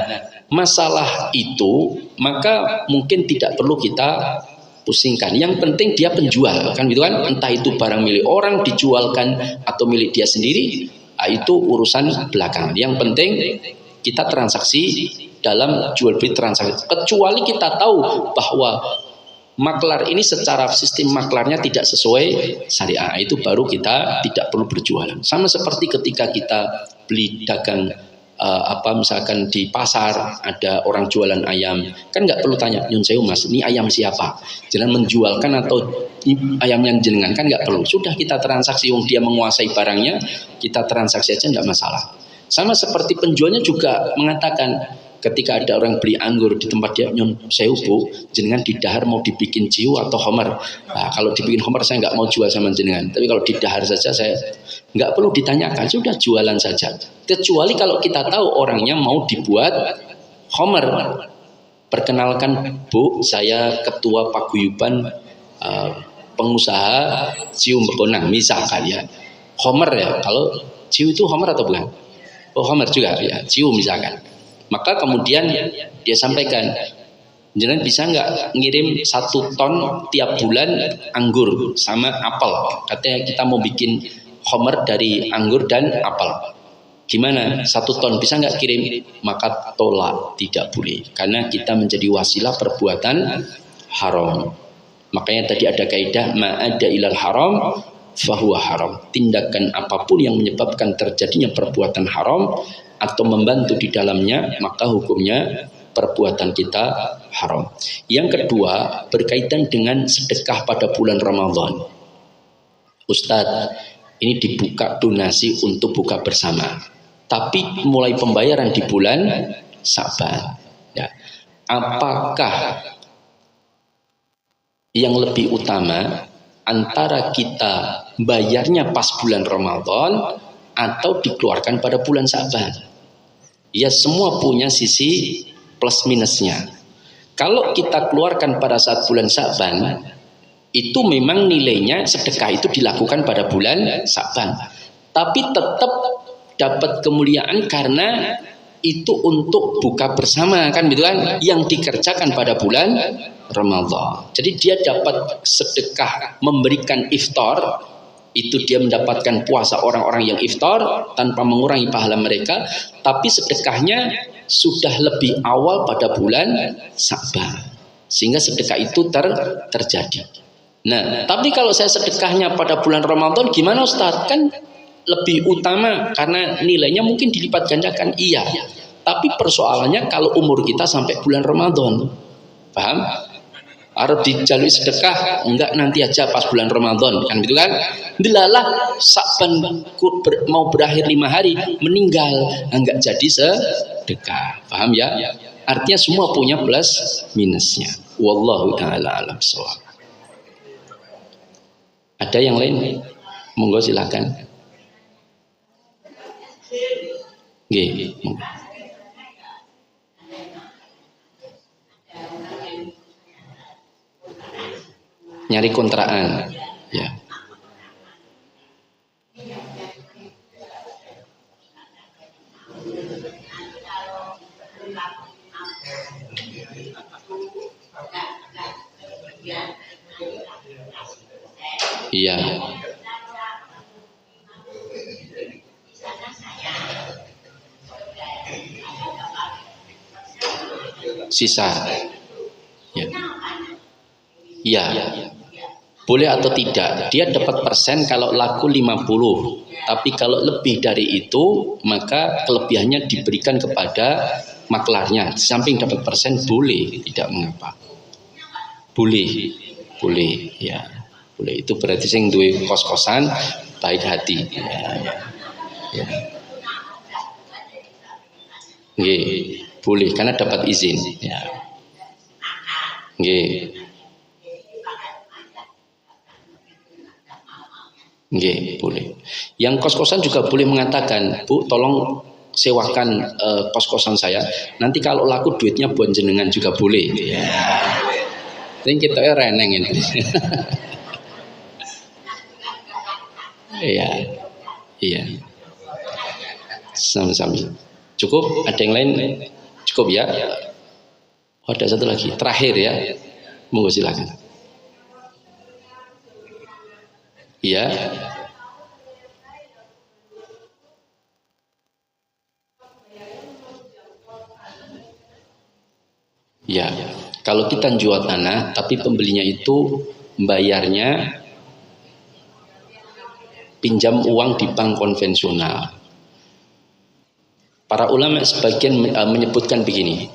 masalah itu maka mungkin tidak perlu kita pusingkan. Yang penting dia penjual kan, gitu kan? Entah itu barang milik orang dijualkan atau milik dia sendiri, itu urusan belakangan. Yang penting kita transaksi dalam jual beli transaksi. Kecuali kita tahu bahwa maklar ini secara sistem maklarnya tidak sesuai syariah, itu baru kita tidak perlu berjualan. Sama seperti ketika kita beli dagang misalkan di pasar ada orang jualan ayam, kan nggak perlu tanya, nyun sewu mas, ini ayam siapa, jangan menjualkan atau ayam yang jenengan, kan nggak perlu. Sudah kita transaksi, dia menguasai barangnya, kita transaksi aja nggak masalah. Sama seperti penjualnya juga mengatakan, ketika ada orang beli anggur di tempat dia, nyun sewu bu, jenengan di dahar mau dibikin ciu atau homer. Nah, kalau dibikin homer saya nggak mau jual sama jenengan, tapi kalau di dahar saja saya nggak perlu ditanyakan, sudah jualan saja. Kecuali kalau kita tahu orangnya mau dibuat khomer. Perkenalkan Bu, saya ketua paguyuban pengusaha ciu bekonang misalkan ya. Khomer ya, kalau ciu itu khomer atau bukan? Oh khomer juga ya, ciu misalkan. Maka kemudian dia sampaikan, jangan bisa nggak ngirim 1 ton tiap bulan anggur sama apel. Katanya kita mau bikin khomer dari anggur dan apel. Gimana? 1 ton bisa nggak kirim? Maka tolak, tidak boleh. Karena kita menjadi wasilah perbuatan haram. Makanya tadi ada kaidah ma'ada ilal haram fahuwa haram. Tindakan apapun yang menyebabkan terjadinya perbuatan haram atau membantu di dalamnya, maka hukumnya perbuatan kita haram. Yang kedua, berkaitan dengan sedekah pada bulan Ramadan. Ustadz, ini dibuka donasi untuk buka bersama. Tapi mulai pembayaran di bulan Sa'ban. Ya. Apakah yang lebih utama antara kita bayarnya pas bulan Ramadan atau dikeluarkan pada bulan Sa'ban? Ya, semua punya sisi plus minusnya. Kalau kita keluarkan pada saat bulan Sa'ban, itu memang nilainya sedekah itu dilakukan pada bulan Sa'ban. Tapi tetap dapat kemuliaan karena itu untuk buka bersama kan gitu kan, yang dikerjakan pada bulan Ramadan. Jadi dia dapat sedekah memberikan iftar, itu dia mendapatkan puasa orang-orang yang iftar tanpa mengurangi pahala mereka, tapi sedekahnya sudah lebih awal pada bulan Sa'ban, sehingga sedekah itu terjadi. Nah, tapi kalau saya sedekahnya pada bulan Ramadan gimana Ustaz? Kan lebih utama karena nilainya mungkin dilipat gandakan. Iya, tapi persoalannya kalau umur kita sampai bulan Ramadan, paham? Harus dijalui sedekah, enggak nanti aja pas bulan Ramadan, kan gitu kan? Delalah Sa'ban mau berakhir 5 hari meninggal, enggak jadi sedekah, paham ya? Artinya semua punya plus minusnya. Wallahu taala alam shawab. Ada yang lain? Monggo silakan. Nggih, nyari kontrakan, ya. Iya. Sisa. Ya. Iya. Boleh atau tidak? Dia dapat persen kalau laku 50. Tapi kalau lebih dari itu, maka kelebihannya diberikan kepada maklarnya. Samping dapat persen boleh, tidak mengapa. Boleh. Boleh, ya. Boleh. Itu berarti sing duwe kos-kosan baik hati. Ya. Ya. Nggih, boleh karena dapat izin, ya. Nggih. Nggih, boleh. Yang kos-kosan juga boleh mengatakan, Bu, tolong sewakan kos-kosan saya. Nanti kalau laku duitnya buat jenengan juga boleh. Ya. Ini kita reneng ini. Iya, iya. Sama-sama. Cukup? Ada yang lain? Cukup ya? Oh, ada satu lagi. Terakhir ya. Monggo silakan. Iya. Ya, kalau kita jual tanah, tapi pembelinya itu bayarnya pinjam uang di bank konvensional. Para ulama sebagian menyebutkan begini,